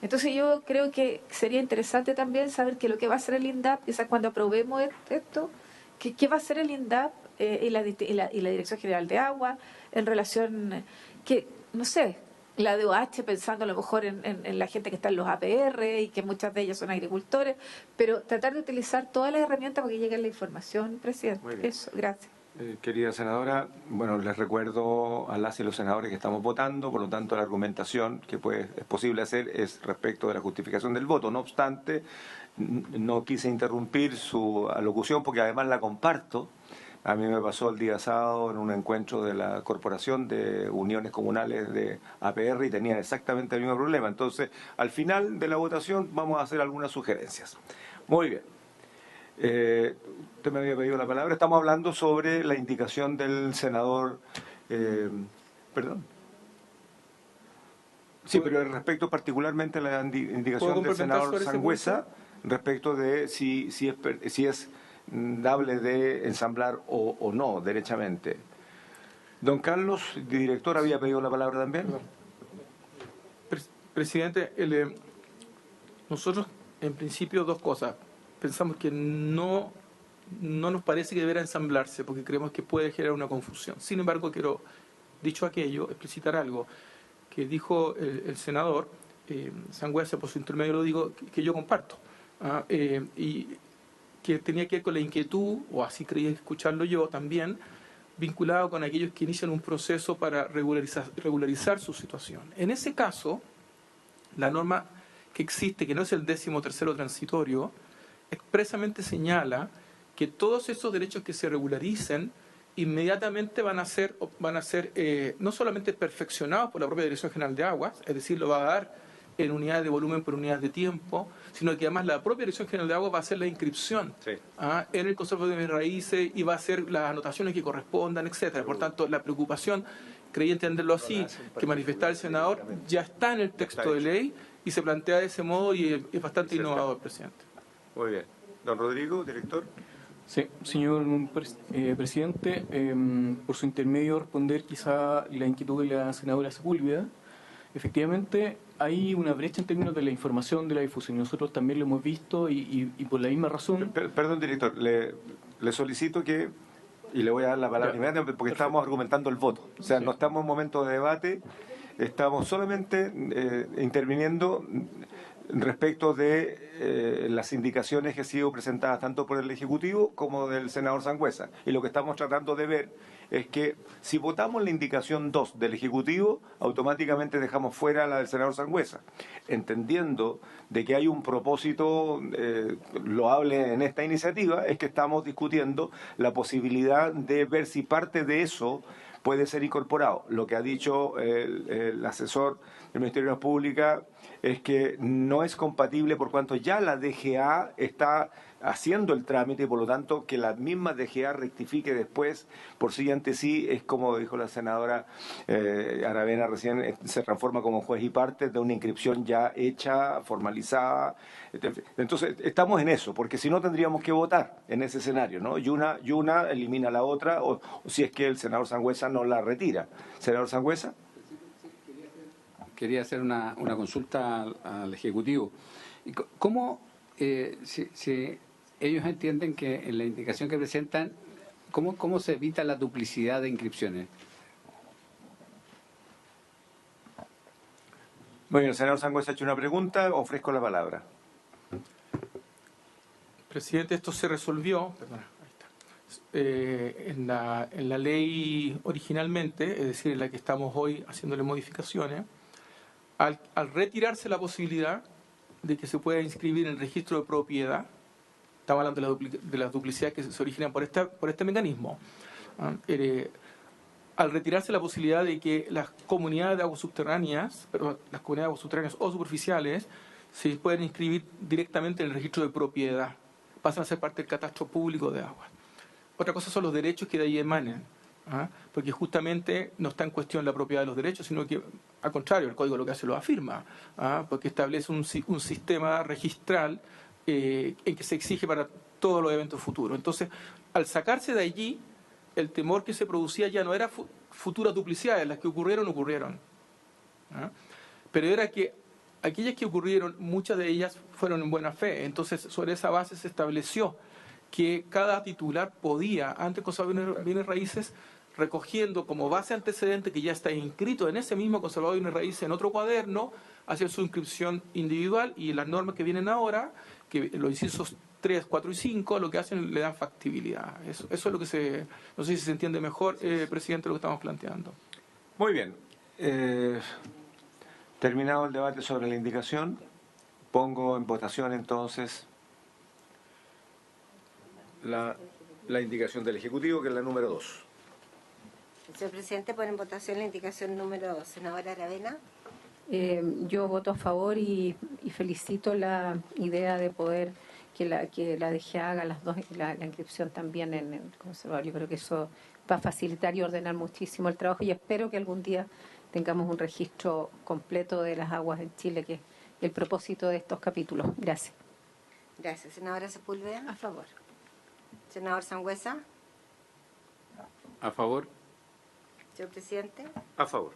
Entonces yo creo que sería interesante también saber que lo que va a hacer el INDAP, quizás cuando aprobemos esto, qué va a hacer el INDAP y la Dirección General de Agua en relación, no sé, la DOH, pensando a lo mejor en la gente que está en los APR y que muchas de ellas son agricultores, pero tratar de utilizar todas las herramientas para que llegue la información, presidente. Muy bien. Eso, gracias. Querida senadora, bueno, les recuerdo a las y los senadores que estamos votando, por lo tanto la argumentación que es posible hacer es respecto de la justificación del voto. No obstante, no quise interrumpir su alocución porque además la comparto, A mí me pasó el día sábado en un encuentro de la Corporación de Uniones Comunales de APR y tenía exactamente el mismo problema. Entonces, al final de la votación vamos a hacer algunas sugerencias. Muy bien. Usted me había pedido la palabra. Estamos hablando sobre la indicación del senador... perdón. Sí, pero respecto particularmente a la indicación del senador Sangüesa, respecto de si es dable de ensamblar o no, derechamente. Don Carlos, director, había pedido la palabra también. Presidente, nosotros en principio dos cosas. Pensamos que no nos parece que deberá ensamblarse porque creemos que puede generar una confusión. Sin embargo, quiero, dicho aquello, explicitar algo que dijo el senador Sangüesa, por su intermedio lo digo, que yo comparto. Y que tenía que ver con la inquietud, o así creía escucharlo yo también, vinculado con aquellos que inician un proceso para regularizar su situación. En ese caso, la norma que existe, que no es el 13º transitorio, expresamente señala que todos esos derechos que se regularicen inmediatamente van a ser no solamente perfeccionados por la propia Dirección General de Aguas, es decir, lo va a dar en unidades de volumen por unidades de tiempo, sino que además la propia Dirección General de Aguas va a hacer la inscripción en el Conservatorio de Bienes Raíces y va a hacer las anotaciones que correspondan, etcétera. Por tanto, la preocupación, creí entenderlo así, que manifestaba el senador, ya está en el texto de ley y se plantea de ese modo y es bastante innovador, presidente. Muy bien. Don Rodrigo, director. Sí, señor presidente, por su intermedio responder quizá la inquietud de la senadora Sepúlveda. Efectivamente, hay una brecha en términos de la información de la difusión. Nosotros también lo hemos visto y por la misma razón... Perdón, director, le solicito que, y le voy a dar la palabra inmediatamente porque estamos argumentando el voto. O sea, no estamos en momento de debate, estamos solamente interviniendo respecto de las indicaciones que han sido presentadas tanto por el Ejecutivo como del senador Sangüesa. Y lo que estamos tratando de ver es que si votamos la indicación 2 del Ejecutivo, automáticamente dejamos fuera la del senador Sangüesa, entendiendo de que hay un propósito loable en esta iniciativa, es que estamos discutiendo la posibilidad de ver si parte de eso puede ser incorporado. Lo que ha dicho el asesor del Ministerio de Obras Públicas es que no es compatible por cuanto ya la DGA está haciendo el trámite y por lo tanto que la misma DGA rectifique después por siguiente sí es como dijo la senadora Aravena recién, se transforma como juez y parte de una inscripción ya hecha, formalizada. Entonces estamos en eso, porque si no tendríamos que votar en ese escenario, ¿no? Y una elimina la otra o si es que el senador Sangüesa no la retira. Senador Sangüesa. Quería hacer una consulta al Ejecutivo. ¿Cómo, si ellos entienden que en la indicación que presentan, cómo se evita la duplicidad de inscripciones? Muy bien, el senador Sangüesa ha hecho una pregunta, ofrezco la palabra. Presidente, esto se resolvió, en la ley originalmente, es decir, en la que estamos hoy haciéndole modificaciones, al retirarse la posibilidad de que se pueda inscribir en el registro de propiedad, estamos hablando de las duplicidades que se originan por este mecanismo, al retirarse la posibilidad de que las comunidades de aguas subterráneas, o superficiales, se pueden inscribir directamente en el registro de propiedad, pasan a ser parte del catastro público de aguas. Otra cosa son los derechos que de ahí emanen, porque justamente no está en cuestión la propiedad de los derechos, sino que, al contrario, el código lo que hace lo afirma, porque establece un sistema registral en que se exige para todos los eventos futuros. Entonces, al sacarse de allí, el temor que se producía ya no era futuras duplicidades, las que ocurrieron. Pero era que aquellas que ocurrieron, muchas de ellas fueron en buena fe. Entonces, sobre esa base se estableció que cada titular podía, ante conservador de bienes raíces, recogiendo como base antecedente que ya está inscrito en ese mismo conservador de bienes raíces en otro cuaderno, hacer su inscripción individual y las normas que vienen ahora, que los incisos 3, 4 y 5, lo que hacen le dan factibilidad. Eso es lo que no sé si se entiende mejor, presidente, lo que estamos planteando. Muy bien. Terminado el debate sobre la indicación, pongo en votación entonces la indicación del Ejecutivo, que es la número 2. Señor presidente, pone en votación la indicación número 2. Senadora Aravena. Yo voto a favor y felicito la idea de poder que la DG haga las dos, la inscripción también en el conservador. Yo creo que eso va a facilitar y ordenar muchísimo el trabajo y espero que algún día tengamos un registro completo de las aguas en Chile, que es el propósito de estos capítulos. Gracias. Gracias. Senadora Sepúlveda. A favor. Senador Sangüesa. A favor. Señor presidente. A favor.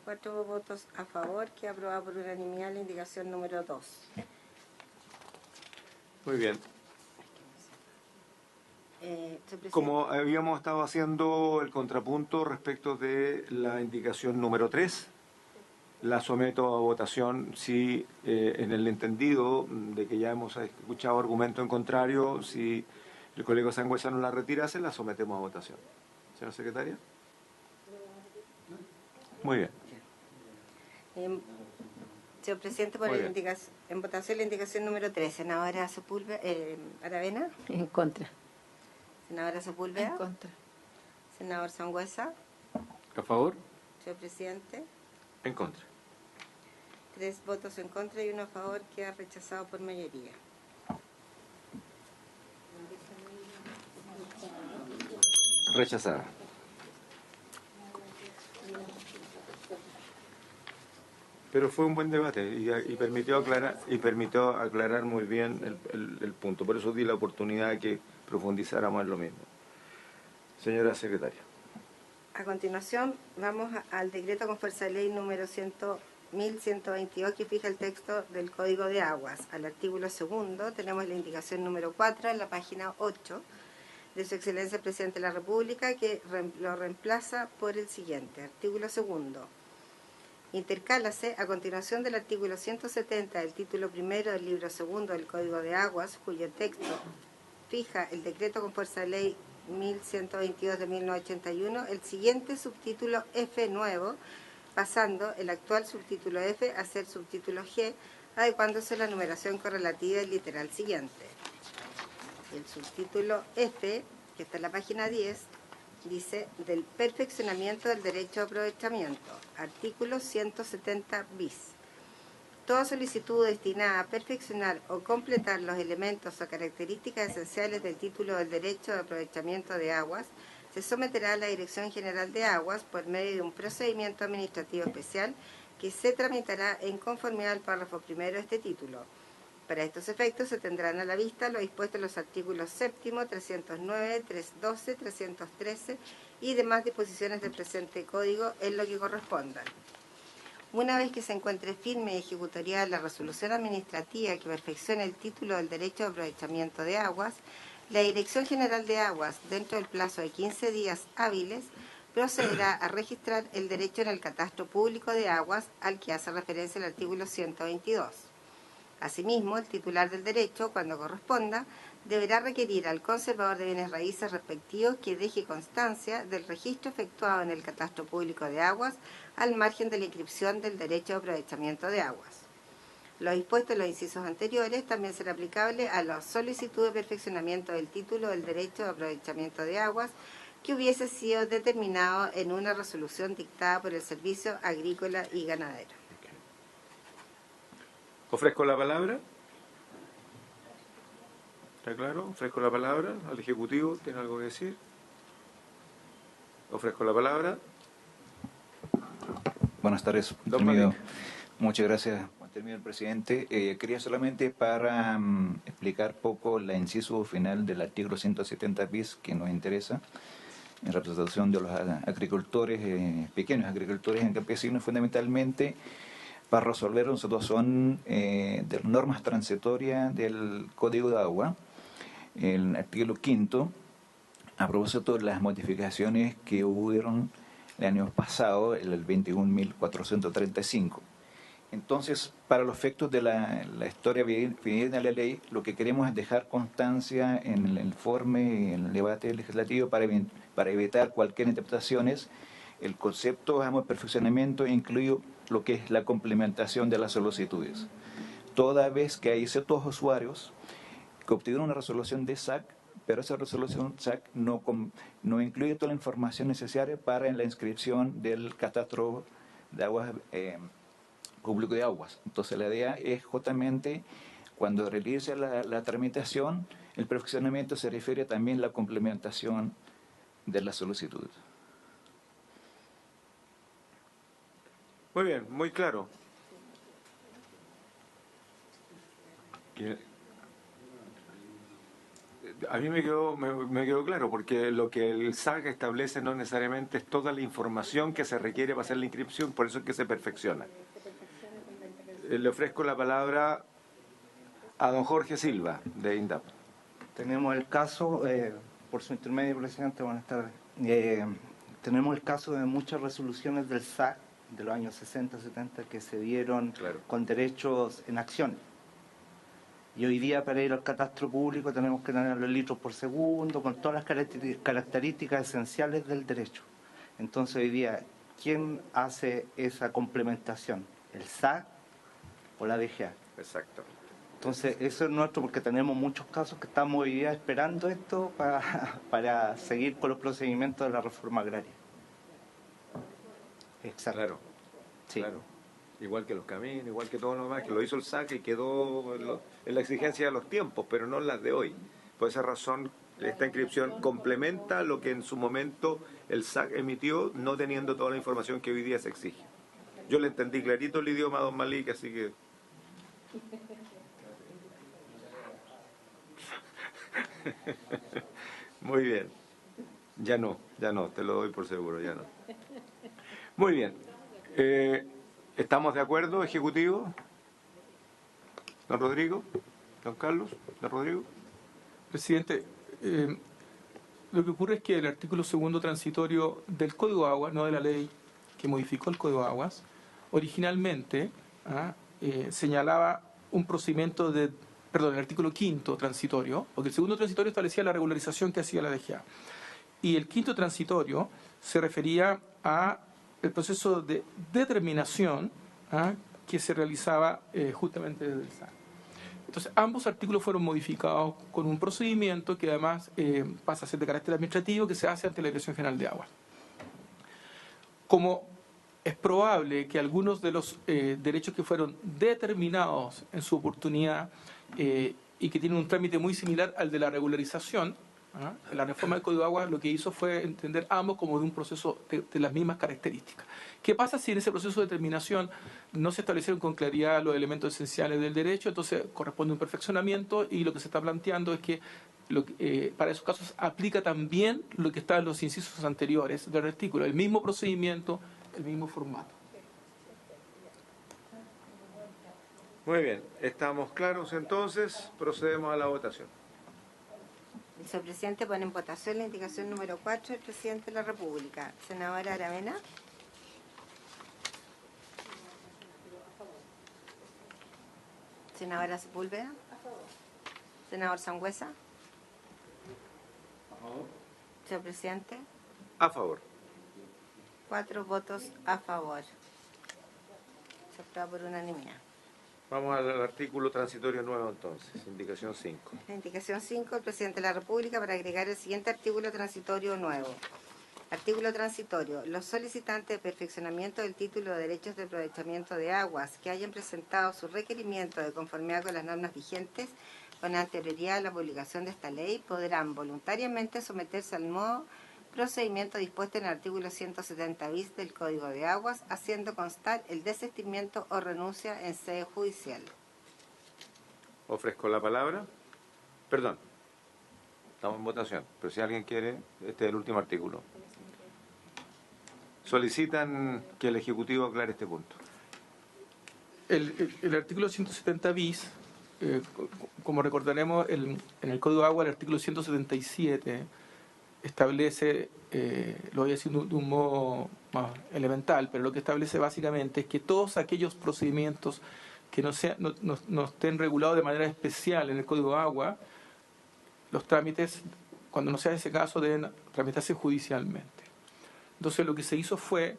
4 votos a favor, que aprobada por unanimidad la indicación número 2. Muy bien. Señor presidente. Como habíamos estado haciendo el contrapunto respecto de la indicación número 3, la someto a votación si en el entendido de que ya hemos escuchado argumento en contrario, si el colega Sangüesa no la retirase, la sometemos a votación. Señora secretaria. Muy bien. Señor presidente, Muy bien. en votación la indicación número 3. Senadora Sepúlveda. Aravena. En contra. Senadora Sepúlveda. En contra. Senador Sangüesa. A favor. Señor presidente. En contra. 3 votos en contra y 1 a favor, queda rechazado por mayoría. Rechazada. Pero fue un buen debate y permitió aclarar muy bien el punto. Por eso di la oportunidad de que profundizáramos en lo mismo. Señora secretaria. A continuación, vamos al decreto con fuerza de ley número 1122, que fija el texto del Código de Aguas. Al artículo 2 tenemos la indicación número 4 en la página 8 de Su Excelencia el Presidente de la República, que lo reemplaza por el siguiente. Artículo 2. Intercálase a continuación del artículo 170 del título primero del libro 2 del Código de Aguas, cuyo texto fija el decreto con fuerza de ley 1122 de 1981, el siguiente subtítulo F nuevo, pasando el actual subtítulo F a ser subtítulo G, adecuándose la numeración correlativa del literal siguiente. El subtítulo F, que está en la página 10, dice del perfeccionamiento del derecho de aprovechamiento, artículo 170 bis. Toda solicitud destinada a perfeccionar o completar los elementos o características esenciales del título del derecho de aprovechamiento de aguas se someterá a la Dirección General de Aguas por medio de un procedimiento administrativo especial que se tramitará en conformidad al párrafo primero de este título. Para estos efectos se tendrán a la vista lo dispuesto en los artículos 7, 309, 312, 313 y demás disposiciones del presente código en lo que correspondan. Una vez que se encuentre firme y ejecutoriada la resolución administrativa que perfeccione el título del derecho de aprovechamiento de aguas, la Dirección General de Aguas, dentro del plazo de 15 días hábiles, procederá a registrar el derecho en el catastro público de aguas al que hace referencia el artículo 122. Asimismo, el titular del derecho, cuando corresponda, deberá requerir al conservador de bienes raíces respectivos que deje constancia del registro efectuado en el catastro público de aguas al margen de la inscripción del derecho de aprovechamiento de aguas. Lo dispuesto en los incisos anteriores también será aplicable a la solicitud de perfeccionamiento del título del derecho de aprovechamiento de aguas que hubiese sido determinado en una resolución dictada por el Servicio Agrícola y Ganadero. Ofrezco la palabra. ¿Está claro? Ofrezco la palabra al Ejecutivo. ¿Tiene algo que decir? Ofrezco la palabra. Buenas tardes. Don Malik. Muchas gracias, el presidente. Quería solamente para explicar poco la inciso final del artículo 170 bis que nos interesa en representación de los agricultores, pequeños agricultores en campesinos, fundamentalmente para resolver una situación de normas transitorias del Código de Agua, el artículo 5, a propósito de las modificaciones que hubieron el año pasado, el 21.435. Entonces, para los efectos de la historia venida de la ley, lo que queremos es dejar constancia en el informe, en el debate legislativo, para evitar cualquier interpretaciones. El concepto de perfeccionamiento incluye lo que es la complementación de las solicitudes. Toda vez que hay ciertos usuarios que obtuvieron una resolución de SAC, pero esa resolución SAC no incluye toda la información necesaria para la inscripción del catastro de aguas público de aguas. Entonces la idea es justamente cuando realice la tramitación, el perfeccionamiento se refiere también a la complementación de la solicitud. Muy bien, muy claro. A mí me quedó claro, porque lo que el SAC establece no necesariamente es toda la información que se requiere para hacer la inscripción, por eso es que se perfecciona. Le ofrezco la palabra a don Jorge Silva, de INDAP. Tenemos el caso, por su intermedio, presidente, buenas tardes. Tenemos el caso de muchas resoluciones del SAC de los años 60, 70 que se dieron con derechos en acción. Y hoy día para ir al catastro público tenemos que tener los litros por segundo, con todas las características esenciales del derecho. Entonces hoy día, ¿quién hace esa complementación? ¿El SAC o la DGA? Exacto. Entonces eso es nuestro, porque tenemos muchos casos que estamos hoy día esperando esto para seguir con los procedimientos de la reforma agraria. Exacto. Claro, sí. Claro. Igual que los caminos, igual que todo lo demás, que lo hizo el SAC y quedó en la exigencia de los tiempos, pero no en las de hoy. Por esa razón, esta inscripción complementa lo que en su momento el SAC emitió, no teniendo toda la información que hoy día se exige. Yo le entendí clarito el idioma a don Malik, así que... Muy bien. Ya no, te lo doy por seguro, ya no. Muy bien. ¿Estamos de acuerdo, Ejecutivo? ¿Don Rodrigo? ¿Don Carlos? ¿Don Rodrigo? Presidente, lo que ocurre es que el artículo 2º transitorio del Código de Aguas, no de la ley que modificó el Código de Aguas, originalmente señalaba un procedimiento el artículo 5º transitorio, porque el 2º transitorio establecía la regularización que hacía la DGA. Y el 5º transitorio se refería a el proceso de determinación que se realizaba justamente desde el SAC. Entonces, ambos artículos fueron modificados con un procedimiento que además pasa a ser de carácter administrativo, que se hace ante la Dirección General de Aguas. Como es probable que algunos de los derechos que fueron determinados en su oportunidad y que tienen un trámite muy similar al de la regularización, la reforma del Código de Aguas lo que hizo fue entender ambos como de un proceso de las mismas características. ¿Qué pasa si en ese proceso de determinación no se establecieron con claridad los elementos esenciales del derecho? Entonces corresponde un perfeccionamiento y lo que se está planteando es que para esos casos aplica también lo que está en los incisos anteriores del artículo, el mismo procedimiento, el mismo formato. Muy bien, estamos claros entonces, procedemos a la votación. Vicepresidente, pone en votación la indicación número 4 del Presidente de la República. Senadora Aravena. Senadora Sepúlveda. Senador Sangüesa. Señor Presidente. A favor. 4 votos a favor. Se aprueba por unanimidad. Vamos al artículo transitorio nuevo entonces, indicación 5. La indicación 5 del Presidente de la República para agregar el siguiente artículo transitorio nuevo. Artículo transitorio. Los solicitantes de perfeccionamiento del título de derechos de aprovechamiento de aguas que hayan presentado su requerimiento de conformidad con las normas vigentes con anterioridad a la publicación de esta ley podrán voluntariamente someterse al nuevo procedimiento dispuesto en el artículo 170 bis del Código de Aguas, haciendo constar el desistimiento o renuncia en sede judicial. Ofrezco la palabra. Perdón, estamos en votación, pero si alguien quiere, este es el último artículo. Solicitan que el Ejecutivo aclare este punto. El artículo 170 bis, como recordaremos, en el Código de Agua, el artículo 177 establece, lo voy a decir de un modo más elemental, pero lo que establece básicamente es que todos aquellos procedimientos que no estén regulados de manera especial en el Código de Agua, los trámites, cuando no sea ese caso, deben tramitarse judicialmente. Entonces lo que se hizo fue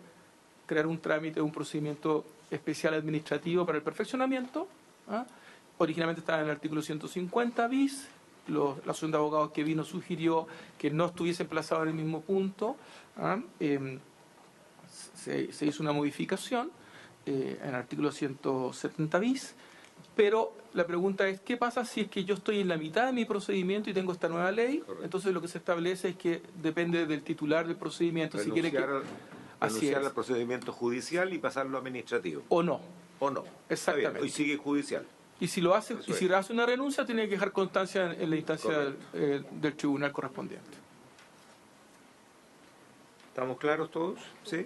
crear un trámite, un procedimiento especial administrativo para el perfeccionamiento. Originalmente estaba en el artículo 150 bis la asociación de abogados que vino sugirió que no estuviese emplazado en el mismo punto. Se hizo una modificación en el artículo 170 bis, pero la pregunta es, ¿qué pasa si es que yo estoy en la mitad de mi procedimiento y tengo esta nueva ley? Correcto. Entonces lo que se establece es que depende del titular del procedimiento. Renunciar al procedimiento judicial y pasarlo administrativo. O no. O no. Exactamente. Hoy sigue judicial. Y si lo hace, y si hace una renuncia, tiene que dejar constancia en la instancia del tribunal correspondiente. ¿Estamos claros todos? ¿Sí?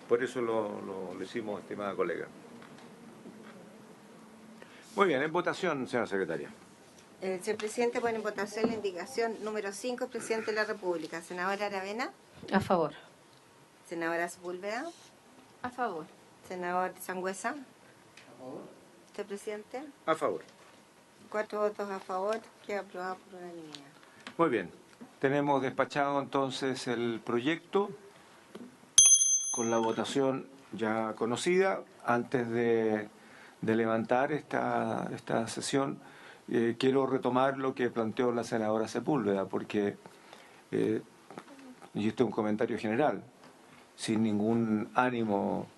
Por eso lo hicimos, estimada colega. Muy bien, en votación, señora secretaria. Señor presidente, pone en votación la indicación número 5, presidente de la República. Senadora Aravena. A favor. Senadora Sepúlveda. A favor. Senador Sangüesa. A favor. Señor presidente. A favor. 4 votos a favor, queda aprobado por unanimidad. Muy bien. Tenemos despachado entonces el proyecto con la votación ya conocida. Antes de levantar esta sesión, quiero retomar lo que planteó la senadora Sepúlveda, porque, y este es un comentario general, sin ningún ánimo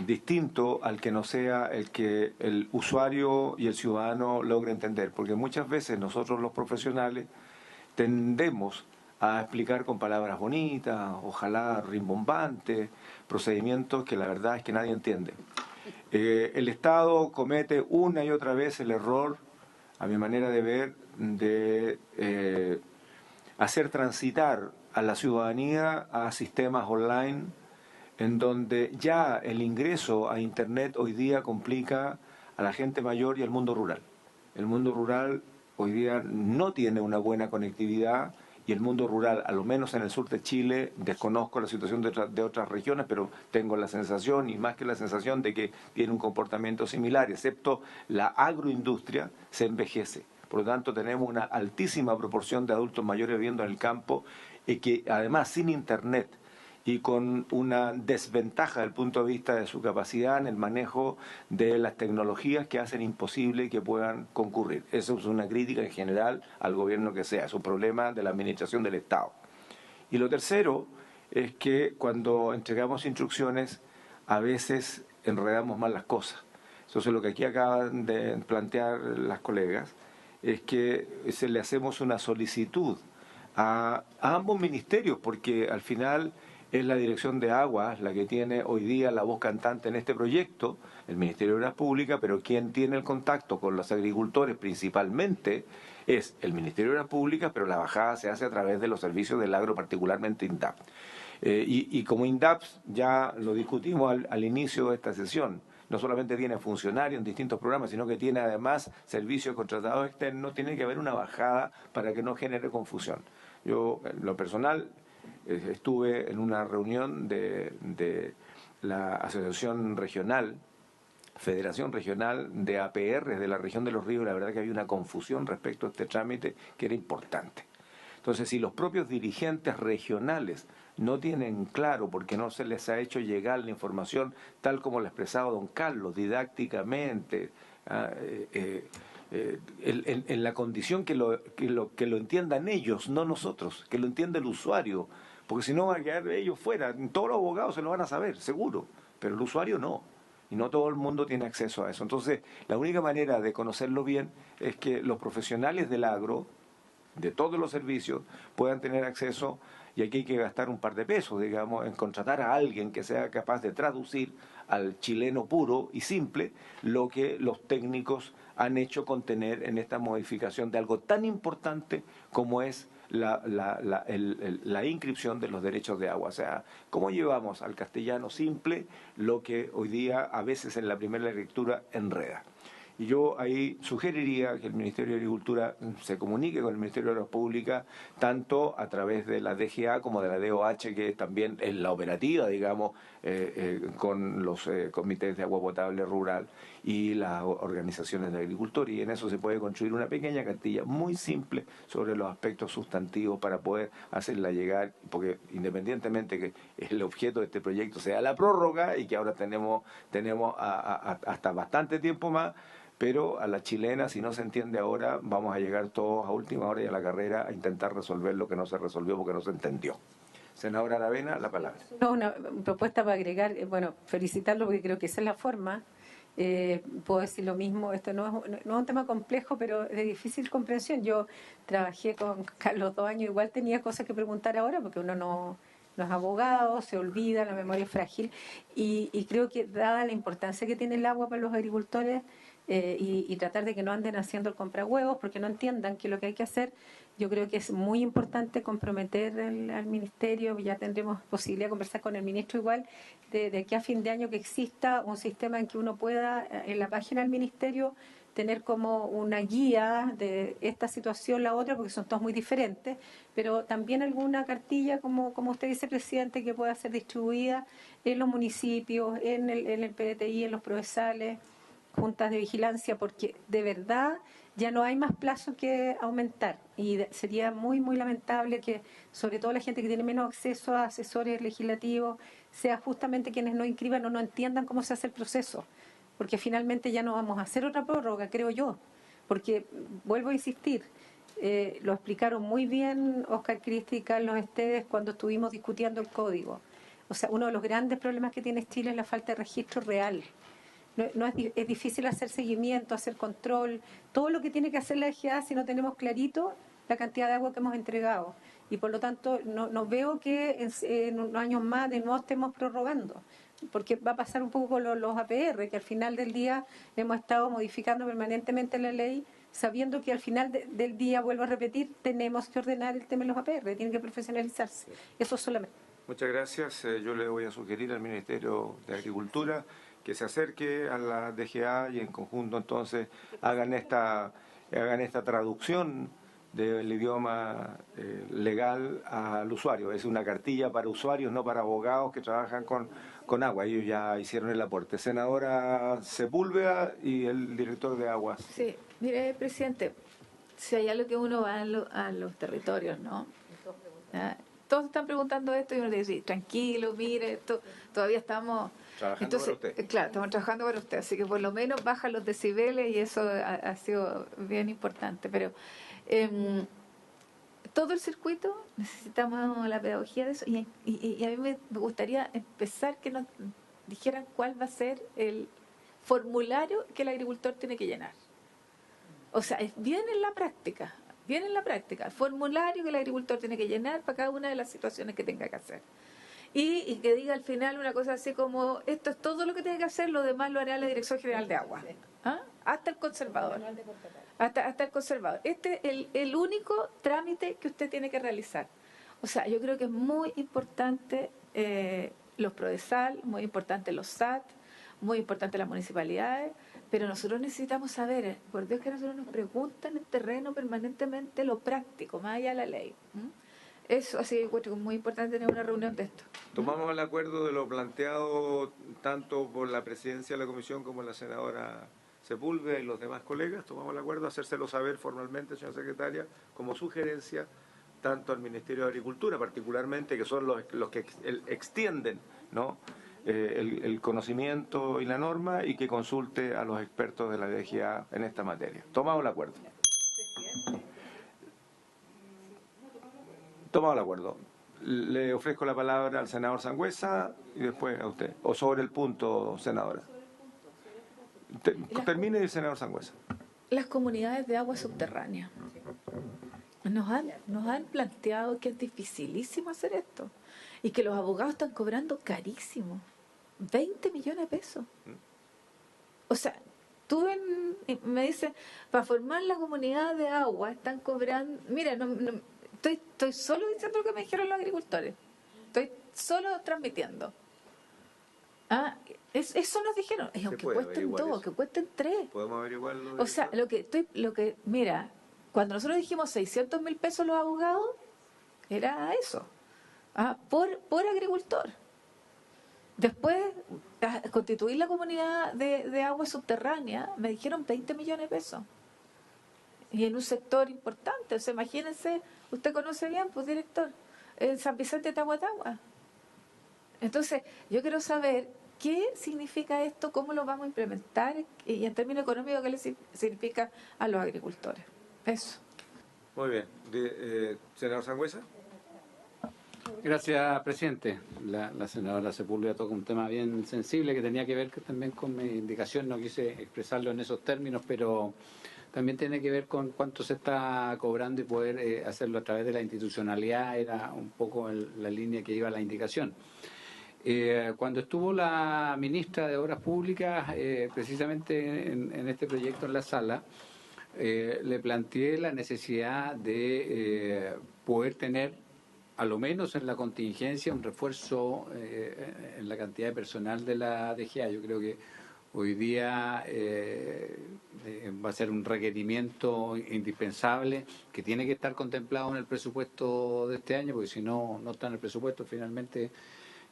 distinto al que no sea el que el usuario y el ciudadano logre entender, porque muchas veces nosotros los profesionales tendemos a explicar con palabras bonitas, ojalá rimbombantes, procedimientos que la verdad es que nadie entiende. El Estado comete una y otra vez el error, a mi manera de ver, de hacer transitar a la ciudadanía a sistemas online en donde ya el ingreso a Internet hoy día complica a la gente mayor y al mundo rural. El mundo rural hoy día no tiene una buena conectividad y el mundo rural, a lo menos en el sur de Chile, desconozco la situación de otras regiones, pero tengo la sensación, y más que la sensación, de que tiene un comportamiento similar, excepto la agroindustria, se envejece. Por lo tanto, tenemos una altísima proporción de adultos mayores viviendo en el campo y que además sin Internet y con una desventaja desde el punto de vista de su capacidad en el manejo de las tecnologías que hacen imposible que puedan concurrir. Eso es una crítica en general al gobierno que sea, es un problema de la administración del Estado. Y lo tercero es que cuando entregamos instrucciones a veces enredamos mal las cosas. Entonces lo que aquí acaban de plantear las colegas es que le hacemos una solicitud a ambos ministerios, porque al final es la Dirección de Aguas la que tiene hoy día la voz cantante en este proyecto, el Ministerio de Obras Públicas, pero quien tiene el contacto con los agricultores principalmente es el Ministerio de Obras Públicas, pero la bajada se hace a través de los servicios del agro, particularmente INDAP. Y como INDAP, ya lo discutimos al inicio de esta sesión, no solamente tiene funcionarios en distintos programas, sino que tiene además servicios contratados externos, tiene que haber una bajada para que no genere confusión. Yo, en lo personal, estuve en una reunión de la Asociación Regional, Federación Regional de APR de la región de Los Ríos, la verdad que había una confusión respecto a este trámite que era importante. Entonces, si los propios dirigentes regionales no tienen claro, porque no se les ha hecho llegar la información tal como lo ha expresado don Carlos, didácticamente, en la condición que lo entiendan ellos, no nosotros, que lo entienda el usuario, porque si no van a quedar ellos fuera. Todos los abogados se lo van a saber, seguro, pero el usuario no, y no todo el mundo tiene acceso a eso. Entonces, la única manera de conocerlo bien es que los profesionales del agro, de todos los servicios, puedan tener acceso, y aquí hay que gastar un par de pesos, digamos, en contratar a alguien que sea capaz de traducir al chileno puro y simple lo que los técnicos han hecho contener en esta modificación de algo tan importante como es la inscripción de los derechos de agua. O sea, ¿cómo llevamos al castellano simple lo que hoy día a veces en la primera lectura enreda? Y yo ahí sugeriría que el Ministerio de Agricultura se comunique con el Ministerio de Obras Públicas, tanto a través de la DGA como de la DOH, que también es la operativa, digamos, con los comités de agua potable rural y las organizaciones de agricultores. Y en eso se puede construir una pequeña cartilla muy simple sobre los aspectos sustantivos para poder hacerla llegar, porque independientemente que el objeto de este proyecto sea la prórroga y que ahora tenemos hasta bastante tiempo más, pero a la chilena, si no se entiende ahora, vamos a llegar todos a última hora y a la carrera a intentar resolver lo que no se resolvió porque no se entendió. Senadora Aravena, la palabra. No, una propuesta para agregar, bueno, felicitarlo porque creo que esa es la forma. Puedo decir lo mismo, esto no es un tema complejo, pero de difícil comprensión. Yo trabajé con Carlos 2 años, igual tenía cosas que preguntar ahora porque uno no es abogado, se olvida, la memoria es frágil, y creo que dada la importancia que tiene el agua para los agricultores, y tratar de que no anden haciendo el comprahuevos porque no entiendan que lo que hay que hacer, yo creo que es muy importante comprometer al Ministerio. Ya tendremos posibilidad de conversar con el Ministro igual, de aquí a fin de año que exista un sistema en que uno pueda, en la página del Ministerio, tener como una guía de esta situación, la otra, porque son todos muy diferentes, pero también alguna cartilla, como usted dice, presidente, que pueda ser distribuida en los municipios, en el PDTI, en los procesales, juntas de vigilancia, porque de verdad ya no hay más plazo que aumentar y sería muy, muy lamentable que sobre todo la gente que tiene menos acceso a asesores legislativos sea justamente quienes no inscriban o no entiendan cómo se hace el proceso, porque finalmente ya no vamos a hacer otra prórroga, creo yo, porque vuelvo a insistir, lo explicaron muy bien Óscar Cristi y Carlos Esteves cuando estuvimos discutiendo el código. O sea, uno de los grandes problemas que tiene Chile es la falta de registro real. Es difícil hacer seguimiento, hacer control, todo lo que tiene que hacer la DGA si no tenemos clarito la cantidad de agua que hemos entregado. Y por lo tanto no veo que en unos años más de nuevo estemos prorrogando, porque va a pasar un poco con los APR, que al final del día hemos estado modificando permanentemente la ley, sabiendo que al final del día, vuelvo a repetir, tenemos que ordenar el tema de los APR, tienen que profesionalizarse. Eso solamente. Muchas gracias. Yo le voy a sugerir al Ministerio de Agricultura que se acerque a la DGA y en conjunto entonces hagan esta traducción del idioma legal al usuario. Es una cartilla para usuarios, no para abogados que trabajan con agua. Ellos ya hicieron el aporte. Senadora Sepúlveda y el director de Aguas. Sí, mire, presidente, si hay algo que uno va a los territorios, ¿no? Todos están preguntando esto y uno le dice, tranquilo, mire, todavía estamos trabajando para usted. Claro, estamos trabajando para usted, así que por lo menos baja los decibeles y eso ha sido bien importante. Pero todo el circuito necesitamos la pedagogía de eso y a mí me gustaría empezar que nos dijeran cuál va a ser el formulario que el agricultor tiene que llenar. O sea, viene en la práctica, el formulario que el agricultor tiene que llenar para cada una de las situaciones que tenga que hacer. Y que diga al final una cosa así como, esto es todo lo que tiene que hacer, lo demás lo hará la Dirección General de Agua. ¿Ah? Hasta el conservador. Hasta el conservador. Este es el único trámite que usted tiene que realizar. O sea, yo creo que es muy importante los PRODESAL, muy importante los SAT, muy importante las municipalidades, pero nosotros necesitamos saber, por Dios que nosotros nos preguntan en terreno permanentemente lo práctico, más allá de la ley. Eso, así que es muy importante tener una reunión de esto. Tomamos el acuerdo de lo planteado tanto por la presidencia de la comisión como la senadora Sepúlveda y los demás colegas. Tomamos el acuerdo de hacérselo saber formalmente, señora secretaria, como sugerencia tanto al Ministerio de Agricultura particularmente, que son los que extienden, ¿no?, el conocimiento y la norma, y que consulte a los expertos de la DGA en esta materia. Tomamos el acuerdo. Tomado el acuerdo. Le ofrezco la palabra al senador Sangüesa y después a usted. O sobre el punto, senadora. Termine el senador Sangüesa. Las comunidades de agua subterránea nos han planteado que es dificilísimo hacer esto y que los abogados están cobrando carísimo, 20 millones de pesos. O sea, me dicen, para formar la comunidad de agua están cobrando, mira, estoy solo diciendo lo que me dijeron los agricultores, estoy solo transmitiendo. Eso nos dijeron, aunque puede cuesten averiguar 2, eso. que cuesten 3. ¿Podemos averiguarlo? O sea, mira, cuando nosotros dijimos 600.000 pesos los abogados, era eso, por agricultor. Después, constituir la comunidad de agua subterránea, me dijeron 20 millones de pesos. Y en un sector importante, o sea, imagínense, usted conoce bien, pues director, en San Vicente de Tahuatahua. Entonces, yo quiero saber qué significa esto, cómo lo vamos a implementar y en términos económicos, qué le significa a los agricultores. Eso. Muy bien. Senador Sangüesa. Gracias, presidente. La senadora Sepúlveda toca un tema bien sensible que tenía que ver también con mi indicación. No quise expresarlo en esos términos, pero también tiene que ver con cuánto se está cobrando y poder hacerlo a través de la institucionalidad. Era un poco la línea que iba la indicación. Cuando estuvo la ministra de Obras Públicas, precisamente en este proyecto en la sala, le planteé la necesidad de poder tener, a lo menos en la contingencia, un refuerzo en la cantidad de personal de la DGA. Yo creo que hoy día va a ser un requerimiento indispensable que tiene que estar contemplado en el presupuesto de este año, porque si no está en el presupuesto, finalmente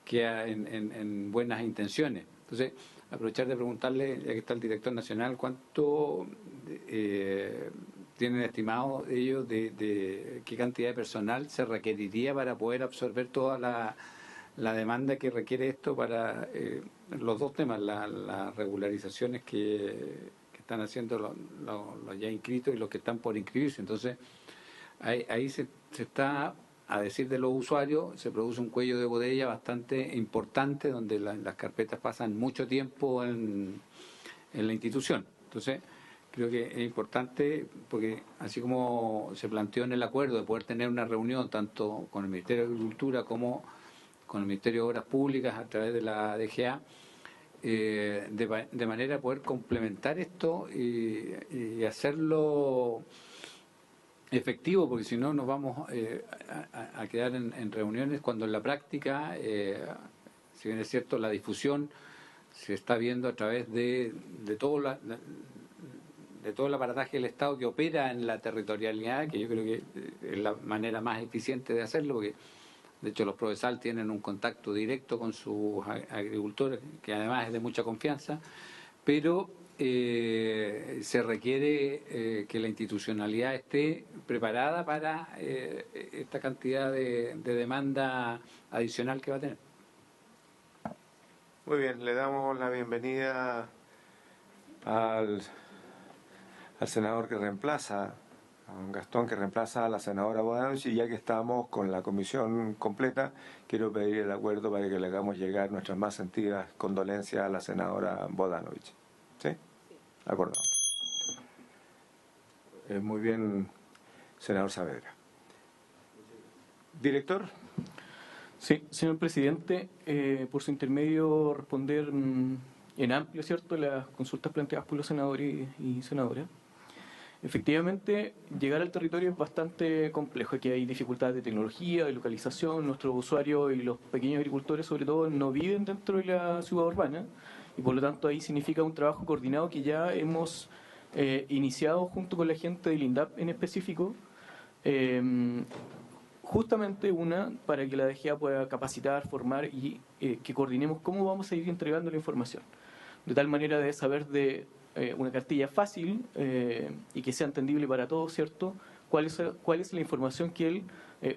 queda en buenas intenciones. Entonces, aprovechar de preguntarle, ya que está el director nacional, cuánto tienen estimado ellos de qué cantidad de personal se requeriría para poder absorber toda la demanda que requiere esto para los dos temas, las regularizaciones que están haciendo los ya inscritos y los que están por inscribirse. Entonces, ahí se está, a decir de los usuarios, se produce un cuello de botella bastante importante donde las carpetas pasan mucho tiempo en la institución. Entonces, creo que es importante porque así como se planteó en el acuerdo de poder tener una reunión tanto con el Ministerio de Agricultura como con el Ministerio de Obras Públicas a través de la DGA, de manera a poder complementar esto y hacerlo efectivo, porque si no nos vamos a quedar en reuniones cuando en la práctica, si bien es cierto, la difusión se está viendo a través de todo el aparataje del Estado que opera en la territorialidad, que yo creo que es la manera más eficiente de hacerlo, porque de hecho los Prodesal tienen un contacto directo con sus agricultores, que además es de mucha confianza, pero se requiere que la institucionalidad esté preparada para esta cantidad de demanda adicional que va a tener. Muy bien, le damos la bienvenida al senador que reemplaza, a don Gastón, que reemplaza a la senadora Bodanovich, y ya que estamos con la comisión completa, quiero pedir el acuerdo para que le hagamos llegar nuestras más sentidas condolencias a la senadora Bodanovich. ¿Sí? Acordado. Muy bien, senador Saavedra. Director. Sí, señor presidente, por su intermedio responder en amplio, ¿cierto?, las consultas planteadas por los senadores y senadoras. Efectivamente, llegar al territorio es bastante complejo. Aquí hay dificultades de tecnología, de localización. Nuestros usuarios y los pequeños agricultores, sobre todo, no viven dentro de la ciudad urbana y, por lo tanto, ahí significa un trabajo coordinado que ya hemos iniciado junto con la gente del INDAP en específico. Justamente para que la DGA pueda capacitar, formar y que coordinemos cómo vamos a ir entregando la información. De tal manera de saber de una cartilla fácil y que sea entendible para todos, ¿cierto? ¿Cuál es la información que el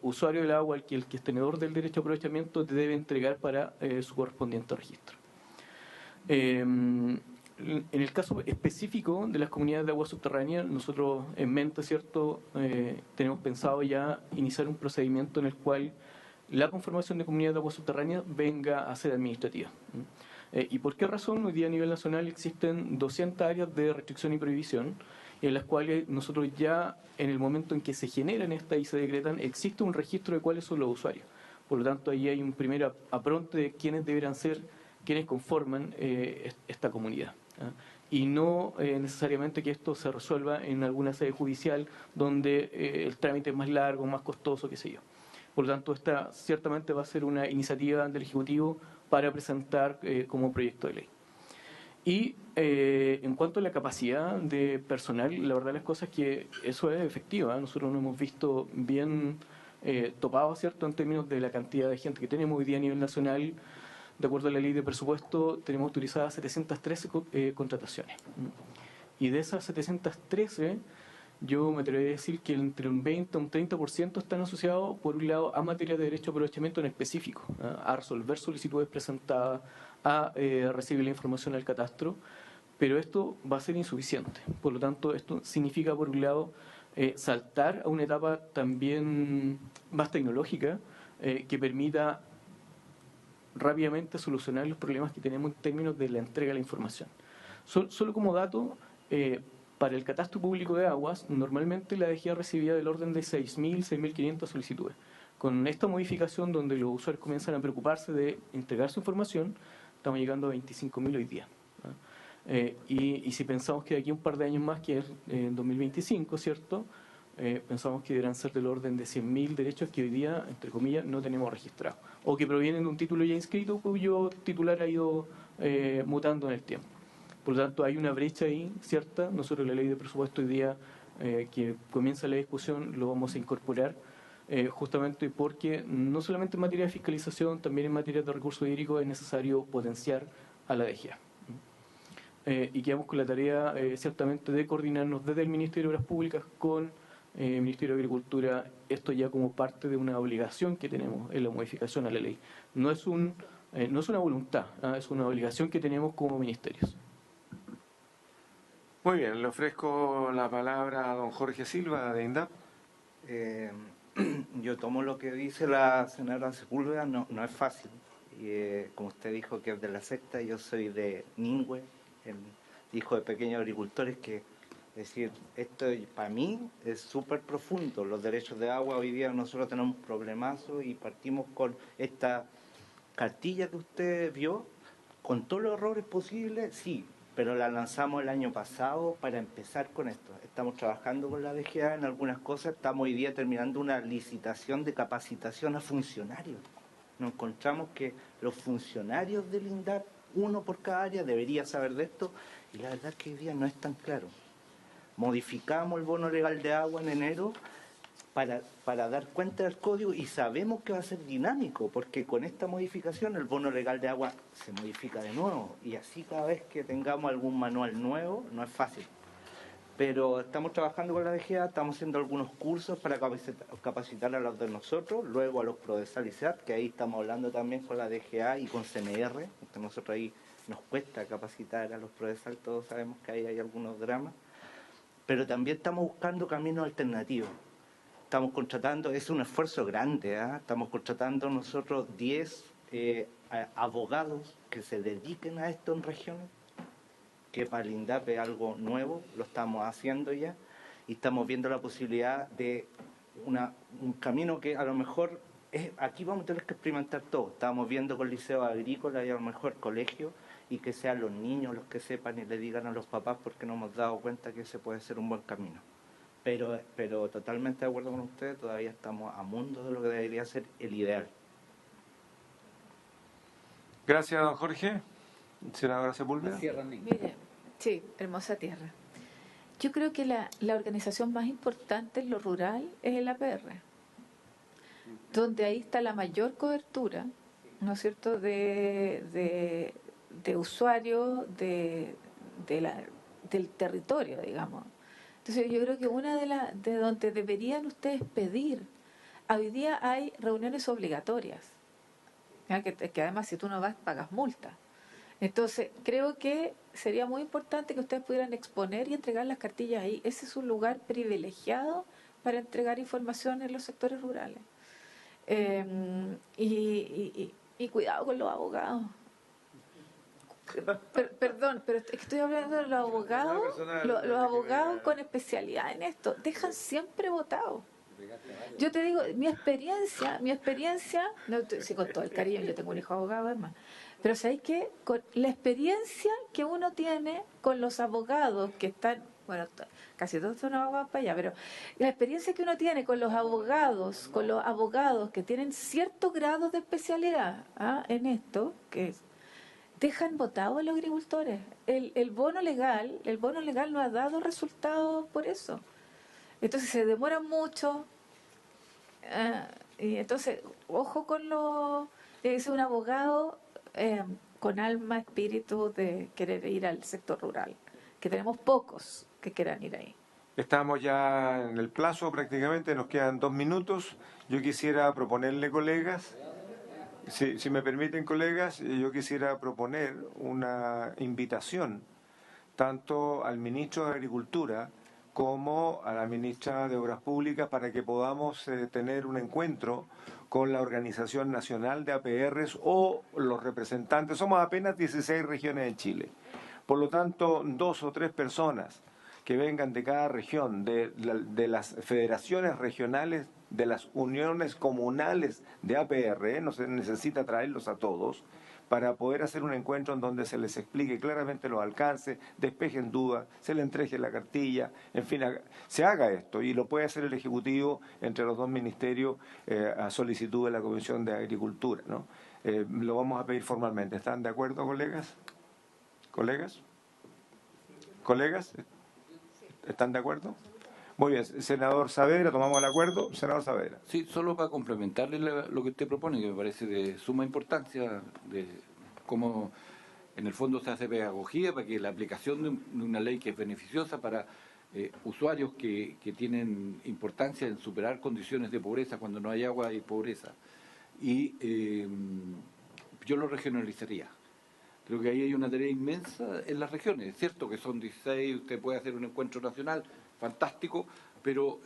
usuario del agua, que es tenedor del derecho a aprovechamiento, debe entregar para su correspondiente registro? En el caso específico de las comunidades de agua subterránea, nosotros en mente, ¿cierto?, tenemos pensado ya iniciar un procedimiento en el cual la conformación de comunidades de agua subterránea venga a ser administrativa. ¿Y por qué razón? Hoy día a nivel nacional existen 200 áreas de restricción y prohibición, en las cuales nosotros ya, en el momento en que se generan estas y se decretan, existe un registro de cuáles son los usuarios. Por lo tanto, ahí hay un primer apronte de quiénes deberán ser, quienes conforman esta comunidad. Y no necesariamente que esto se resuelva en alguna sede judicial donde el trámite es más largo, más costoso, qué sé yo. Por lo tanto, esta ciertamente va a ser una iniciativa del Ejecutivo para presentar como proyecto de ley. Y en cuanto a la capacidad de personal, la verdad las cosas es que eso es efectiva. Nosotros nos hemos visto bien topados, ¿cierto?, en términos de la cantidad de gente que tenemos hoy día a nivel nacional. De acuerdo a la ley de presupuesto, tenemos autorizadas 713 contrataciones. Y de esas 713, yo me atrevería a decir que entre un 20 a un 30% están asociados, por un lado, a materia de derecho de aprovechamiento en específico, a resolver solicitudes presentadas, a recibir la información al catastro, pero esto va a ser insuficiente. Por lo tanto, esto significa, por un lado, saltar a una etapa también más tecnológica que permita rápidamente solucionar los problemas que tenemos en términos de la entrega de la información. Solo como dato, para el catastro público de aguas, normalmente la DGA recibía del orden de 6.000, 6.500 solicitudes. Con esta modificación, donde los usuarios comienzan a preocuparse de entregar su información, estamos llegando a 25.000 hoy día. Y si pensamos que de aquí a un par de años más, que es en 2025, ¿cierto?, pensamos que deberán ser del orden de 100.000 derechos que hoy día, entre comillas, no tenemos registrados, o que provienen de un título ya inscrito cuyo titular ha ido mutando en el tiempo. Por lo tanto, hay una brecha ahí, ¿cierta? Nosotros la ley de presupuesto hoy día, que comienza la discusión, lo vamos a incorporar, justamente porque no solamente en materia de fiscalización, también en materia de recursos hídricos es necesario potenciar a la DGA. Y quedamos con la tarea, ciertamente, de coordinarnos desde el Ministerio de Obras Públicas con el Ministerio de Agricultura, esto ya como parte de una obligación que tenemos en la modificación a la ley. No es una voluntad, es una obligación que tenemos como ministerios. Muy bien, le ofrezco la palabra a don Jorge Silva de INDAP. Yo tomo lo que dice la senadora Sepúlveda, no es fácil. Como usted dijo que es de la secta, yo soy de Ningüe, el hijo de pequeños agricultores, que es decir, esto para mí es súper profundo. Los derechos de agua, hoy día nosotros tenemos un problemazo y partimos con esta cartilla que usted vio, con todos los errores posibles, sí, pero la lanzamos el año pasado para empezar con esto. Estamos trabajando con la DGA en algunas cosas, estamos hoy día terminando una licitación de capacitación a funcionarios. Nos encontramos que los funcionarios del INDAP, uno por cada área, debería saber de esto, y la verdad es que hoy día no es tan claro. Modificamos el bono legal de agua en enero para dar cuenta del código y sabemos que va a ser dinámico, porque con esta modificación el bono legal de agua se modifica de nuevo y así cada vez que tengamos algún manual nuevo, no es fácil. Pero estamos trabajando con la DGA, estamos haciendo algunos cursos para capacitar a los de nosotros, luego a los PRODESAL y SEAT, que ahí estamos hablando también con la DGA y con CNR, nosotros ahí nos cuesta capacitar a los PRODESAL, todos sabemos que ahí hay algunos dramas. Pero también estamos buscando caminos alternativos. Estamos contratando, es un esfuerzo grande, estamos contratando nosotros 10 abogados que se dediquen a esto en regiones, que para el INDAP es algo nuevo, lo estamos haciendo ya, y estamos viendo la posibilidad de un camino que a lo mejor, aquí vamos a tener que experimentar todo. Estamos viendo con liceos agrícolas y a lo mejor colegios, y que sean los niños los que sepan y le digan a los papás, porque no hemos dado cuenta que ese puede ser un buen camino. Pero totalmente de acuerdo con ustedes, todavía estamos a mundo de lo que debería ser el ideal. Gracias, don Jorge. Senadora Sepúlveda. Mire, sí, hermosa tierra. Yo creo que la organización más importante en lo rural es el APR, donde ahí está la mayor cobertura, ¿no es cierto?, de usuarios del territorio, digamos. Entonces yo creo que una de donde deberían ustedes pedir, hoy día hay reuniones obligatorias, que además si tú no vas pagas multa. Entonces creo que sería muy importante que ustedes pudieran exponer y entregar las cartillas ahí. Ese es un lugar privilegiado para entregar información en los sectores rurales. Y cuidado con los abogados. Perdón, pero es que estoy hablando de los abogados, los abogados con especialidad en esto, dejan siempre votados. Yo te digo, mi experiencia, no, sí, con todo el cariño, yo tengo un hijo abogado además, pero ¿sabéis qué? Con la experiencia que uno tiene con los abogados que están bueno, casi todos son abogados para allá, pero la experiencia que uno tiene con los abogados que tienen cierto grado de especialidad en esto, que dejan votados a los agricultores. El bono legal no ha dado resultados por eso. Entonces se demoran mucho, y entonces, ojo con tiene que ser un abogado con alma, espíritu de querer ir al sector rural, que tenemos pocos que quieran ir ahí. Estamos ya en el plazo prácticamente, nos quedan 2 minutos. Yo quisiera proponerle, colegas, si me permiten, colegas, yo quisiera proponer una invitación tanto al ministro de Agricultura como a la ministra de Obras Públicas para que podamos tener un encuentro con la Organización Nacional de APRs o los representantes. Somos apenas 16 regiones en Chile. Por lo tanto, 2 o 3 personas que vengan de cada región, de las federaciones regionales, de las uniones comunales de APR, no se necesita traerlos a todos, para poder hacer un encuentro en donde se les explique claramente los alcances, despejen dudas, se le entregue la cartilla, en fin, se haga esto y lo puede hacer el Ejecutivo entre los 2 ministerios a solicitud de la Comisión de Agricultura, ¿no? Lo vamos a pedir formalmente. ¿Están de acuerdo, colegas? ¿Colegas? ¿Colegas? ¿Están de acuerdo? Muy bien, senador Saavedra, tomamos el acuerdo. Senador Saavedra. Sí, solo para complementarle lo que usted propone, que me parece de suma importancia, de cómo en el fondo se hace pedagogía para que la aplicación de una ley que es beneficiosa para usuarios que tienen importancia en superar condiciones de pobreza, cuando no hay agua hay pobreza. Y yo lo regionalizaría. Creo que ahí hay una tarea inmensa en las regiones. Es cierto que son 16, usted puede hacer un encuentro nacional, fantástico, pero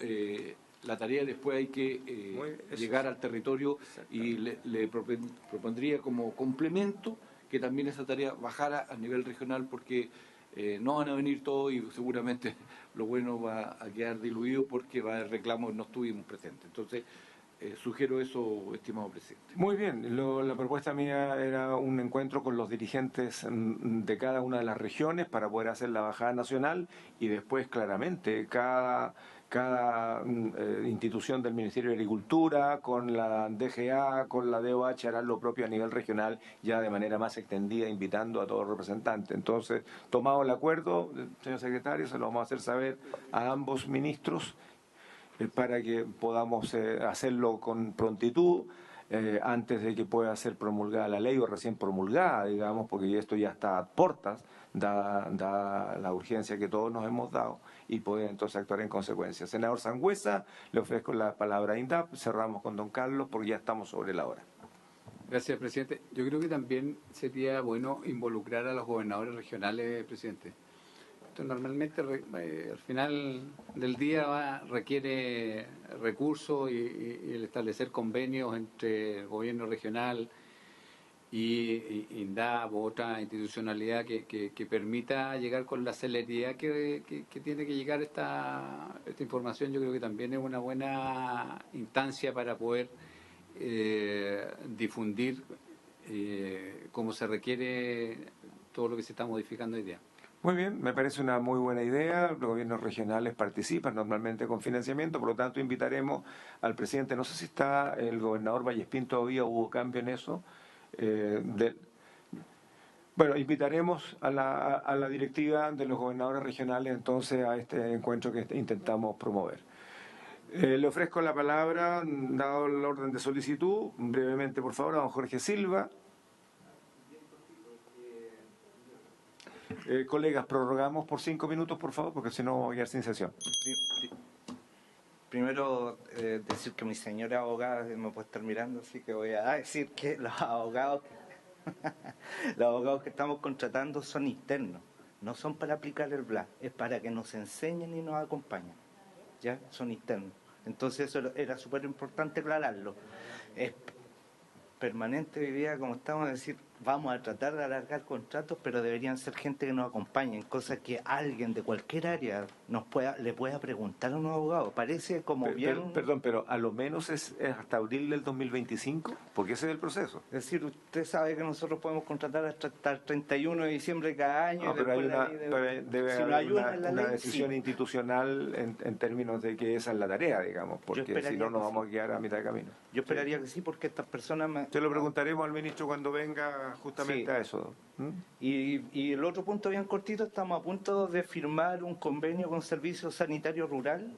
la tarea después hay que llegar al territorio y le propondría como complemento que también esa tarea bajara a nivel regional porque no van a venir todos y seguramente lo bueno va a quedar diluido porque va a haber reclamos no estuvimos presentes. Entonces, sugiero eso, estimado presidente. Muy bien, la propuesta mía era un encuentro con los dirigentes de cada una de las regiones para poder hacer la bajada nacional y después claramente cada institución del Ministerio de Agricultura, con la DGA, con la DOH harán lo propio a nivel regional ya de manera más extendida, invitando a todos los representantes. Entonces, tomado el acuerdo, señor secretario, se lo vamos a hacer saber a ambos ministros para que podamos hacerlo con prontitud antes de que pueda ser promulgada la ley o recién promulgada, digamos, porque esto ya está a portas, dada la urgencia que todos nos hemos dado y poder entonces actuar en consecuencia. Senador Sangüesa, le ofrezco la palabra a INDAP, cerramos con don Carlos porque ya estamos sobre la hora. Gracias, presidente. Yo creo que también sería bueno involucrar a los gobernadores regionales, presidente. Normalmente al final del día requiere recursos y el establecer convenios entre el gobierno regional y INDAP u otra institucionalidad que permita llegar con la celeridad que tiene que llegar esta información. Yo creo que también es una buena instancia para poder difundir como se requiere todo lo que se está modificando hoy día. Muy bien, me parece una muy buena idea. Los gobiernos regionales participan normalmente con financiamiento, por lo tanto invitaremos al presidente, no sé si está el gobernador Vallespín todavía, hubo cambio en eso. Bueno, invitaremos a la directiva de los gobernadores regionales entonces a este encuentro que intentamos promover. Le ofrezco la palabra, dado el orden de solicitud, brevemente por favor, a don Jorge Silva. Colegas, prorrogamos por 5 minutos, por favor, porque si no voy a quedar sin sesión. Primero, decir que mi señora abogada me puede estar mirando, así que voy a decir que los abogados que estamos contratando son internos, no son para aplicar el BLA, es para que nos enseñen y nos acompañen, ¿ya? Son internos. Entonces eso era súper importante aclararlo. Es permanente hoy día, como estamos a decir, vamos a tratar de alargar contratos, pero deberían ser gente que nos acompañe, cosa que alguien de cualquier área le pueda preguntar a un abogado. Parece como bien... Perdón, pero a lo menos es hasta abril del 2025, porque ese es el proceso. Es decir, usted sabe que nosotros podemos contratar hasta el 31 de diciembre de cada año. No, pero debe si haber una ley, decisión sí. institucional en términos de que esa es la tarea, digamos, porque si no nos vamos a quedar a mitad de camino. Yo esperaría que sí, porque estas personas... Se lo preguntaremos al ministro cuando venga justamente Sí. a eso. ¿Mm? Y el otro punto bien cortito, estamos a punto de firmar un convenio con Servicio Sanitario Rural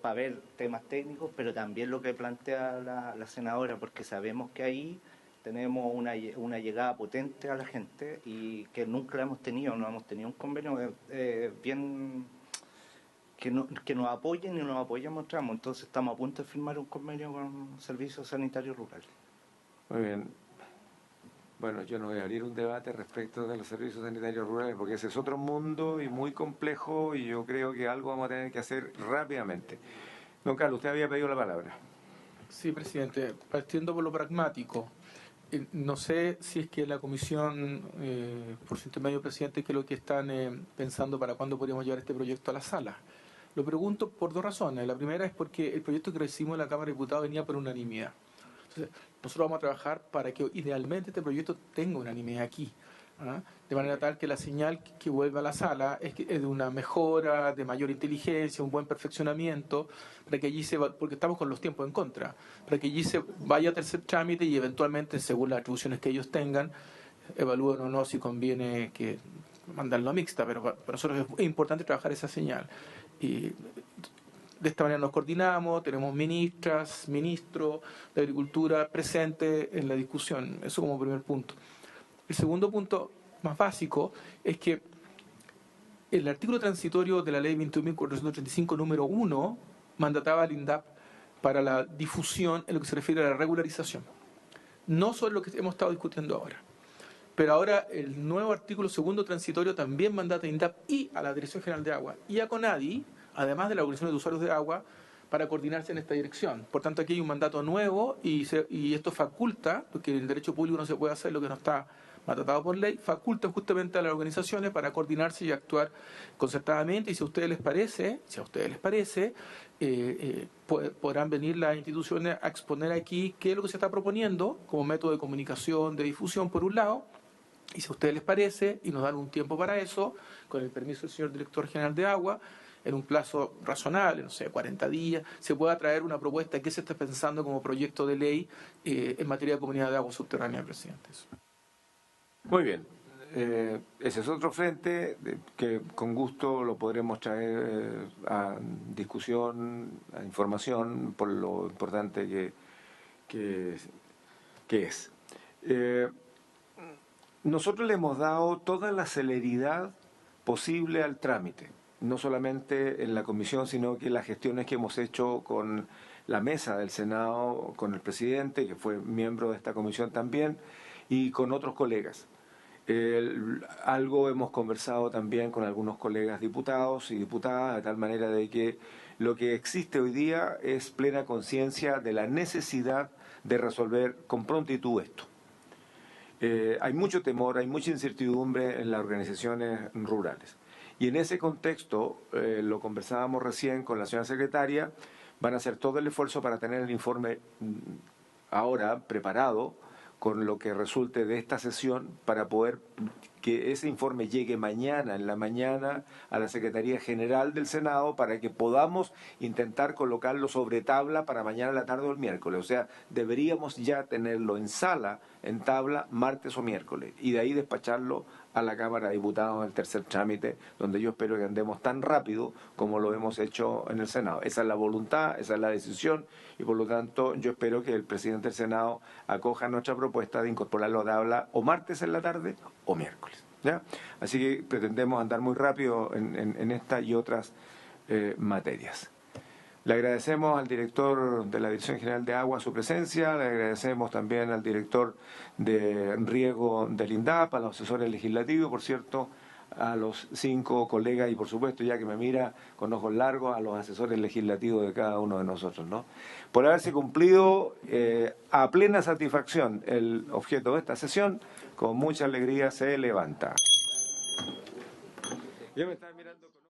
para ver temas técnicos, pero también lo que plantea la senadora, porque sabemos que ahí tenemos una llegada potente a la gente y que nunca la hemos tenido, no hemos tenido un convenio bien... Que nos apoyen y nos apoyemos, entonces estamos a punto de firmar un convenio con Servicio Sanitario Rural. Muy bien. Bueno, yo no voy a abrir un debate respecto de los servicios sanitarios rurales porque ese es otro mundo y muy complejo y yo creo que algo vamos a tener que hacer rápidamente. Don Carlos, usted había pedido la palabra. Sí, presidente. Partiendo por lo pragmático, no sé si es que la comisión, por su intermedio, presidente, qué es lo que están pensando para cuándo podríamos llevar este proyecto a la sala. Lo pregunto por dos razones. La primera es porque el proyecto que recibimos en la Cámara de Diputados venía por unanimidad. Entonces, nosotros vamos a trabajar para que idealmente este proyecto tenga unanimidad aquí, ¿ah? De manera tal que la señal que vuelva a la sala es de una mejora, de mayor inteligencia, un buen perfeccionamiento, para que allí porque estamos con los tiempos en contra, para que allí se vaya a tercer trámite y eventualmente, según las atribuciones que ellos tengan, evalúen o no si conviene que mandarlo a mixta, pero para nosotros es importante trabajar esa señal. Y de esta manera nos coordinamos, tenemos ministras, ministros de Agricultura presentes en la discusión. Eso como primer punto. El segundo punto, más básico, es que el artículo transitorio de la Ley 21.435, número 1, mandataba al INDAP para la difusión en lo que se refiere a la regularización. No sobre lo que hemos estado discutiendo ahora. Pero ahora el nuevo artículo segundo transitorio también mandata a INDAP y a la Dirección General de Agua y a CONADI, además de la Organización de Usuarios de Agua, para coordinarse en esta dirección. Por tanto, aquí hay un mandato nuevo y esto faculta, porque en el derecho público no se puede hacer lo que no está mandatado por ley, faculta justamente a las organizaciones para coordinarse y actuar concertadamente. Y si a ustedes les parece, podrán venir las instituciones a exponer aquí qué es lo que se está proponiendo como método de comunicación, de difusión, por un lado. Y si a ustedes les parece, y nos dan un tiempo para eso, con el permiso del señor Director General de Agua, en un plazo razonable, no sé, 40 días, se pueda traer una propuesta que se está pensando como proyecto de ley en materia de comunidad de agua subterránea, presidente. Muy bien. Ese es otro frente que con gusto lo podremos traer a discusión, a información, por lo importante que es. Nosotros le hemos dado toda la celeridad posible al trámite, no solamente en la comisión, sino que las gestiones que hemos hecho con la mesa del Senado, con el presidente, que fue miembro de esta comisión también, y con otros colegas. Algo hemos conversado también con algunos colegas diputados y diputadas, de tal manera de que lo que existe hoy día es plena conciencia de la necesidad de resolver con prontitud esto. Hay mucho temor, hay mucha incertidumbre en las organizaciones rurales. Y en ese contexto, lo conversábamos recién con la señora secretaria, van a hacer todo el esfuerzo para tener el informe ahora preparado con lo que resulte de esta sesión para poder que ese informe llegue mañana, en la mañana, a la Secretaría General del Senado para que podamos intentar colocarlo sobre tabla para mañana a la tarde o el miércoles. O sea, deberíamos ya tenerlo en sala, en tabla, martes o miércoles, y de ahí despacharlo a la Cámara de Diputados en el tercer trámite, donde yo espero que andemos tan rápido como lo hemos hecho en el Senado. Esa es la voluntad, esa es la decisión, y por lo tanto yo espero que el presidente del Senado acoja nuestra propuesta de incorporarlo a tabla o martes en la tarde o miércoles, ¿ya? Así que pretendemos andar muy rápido en esta y otras materias. Le agradecemos al director de la Dirección General de Agua su presencia, le agradecemos también al director de riego del INDAP, a los asesores legislativos, por cierto, a los 5 colegas y por supuesto, ya que me mira con ojos largos, a los asesores legislativos de cada uno de nosotros, ¿no? Por haberse cumplido a plena satisfacción el objeto de esta sesión, con mucha alegría se levanta. Yo me estaba mirando con...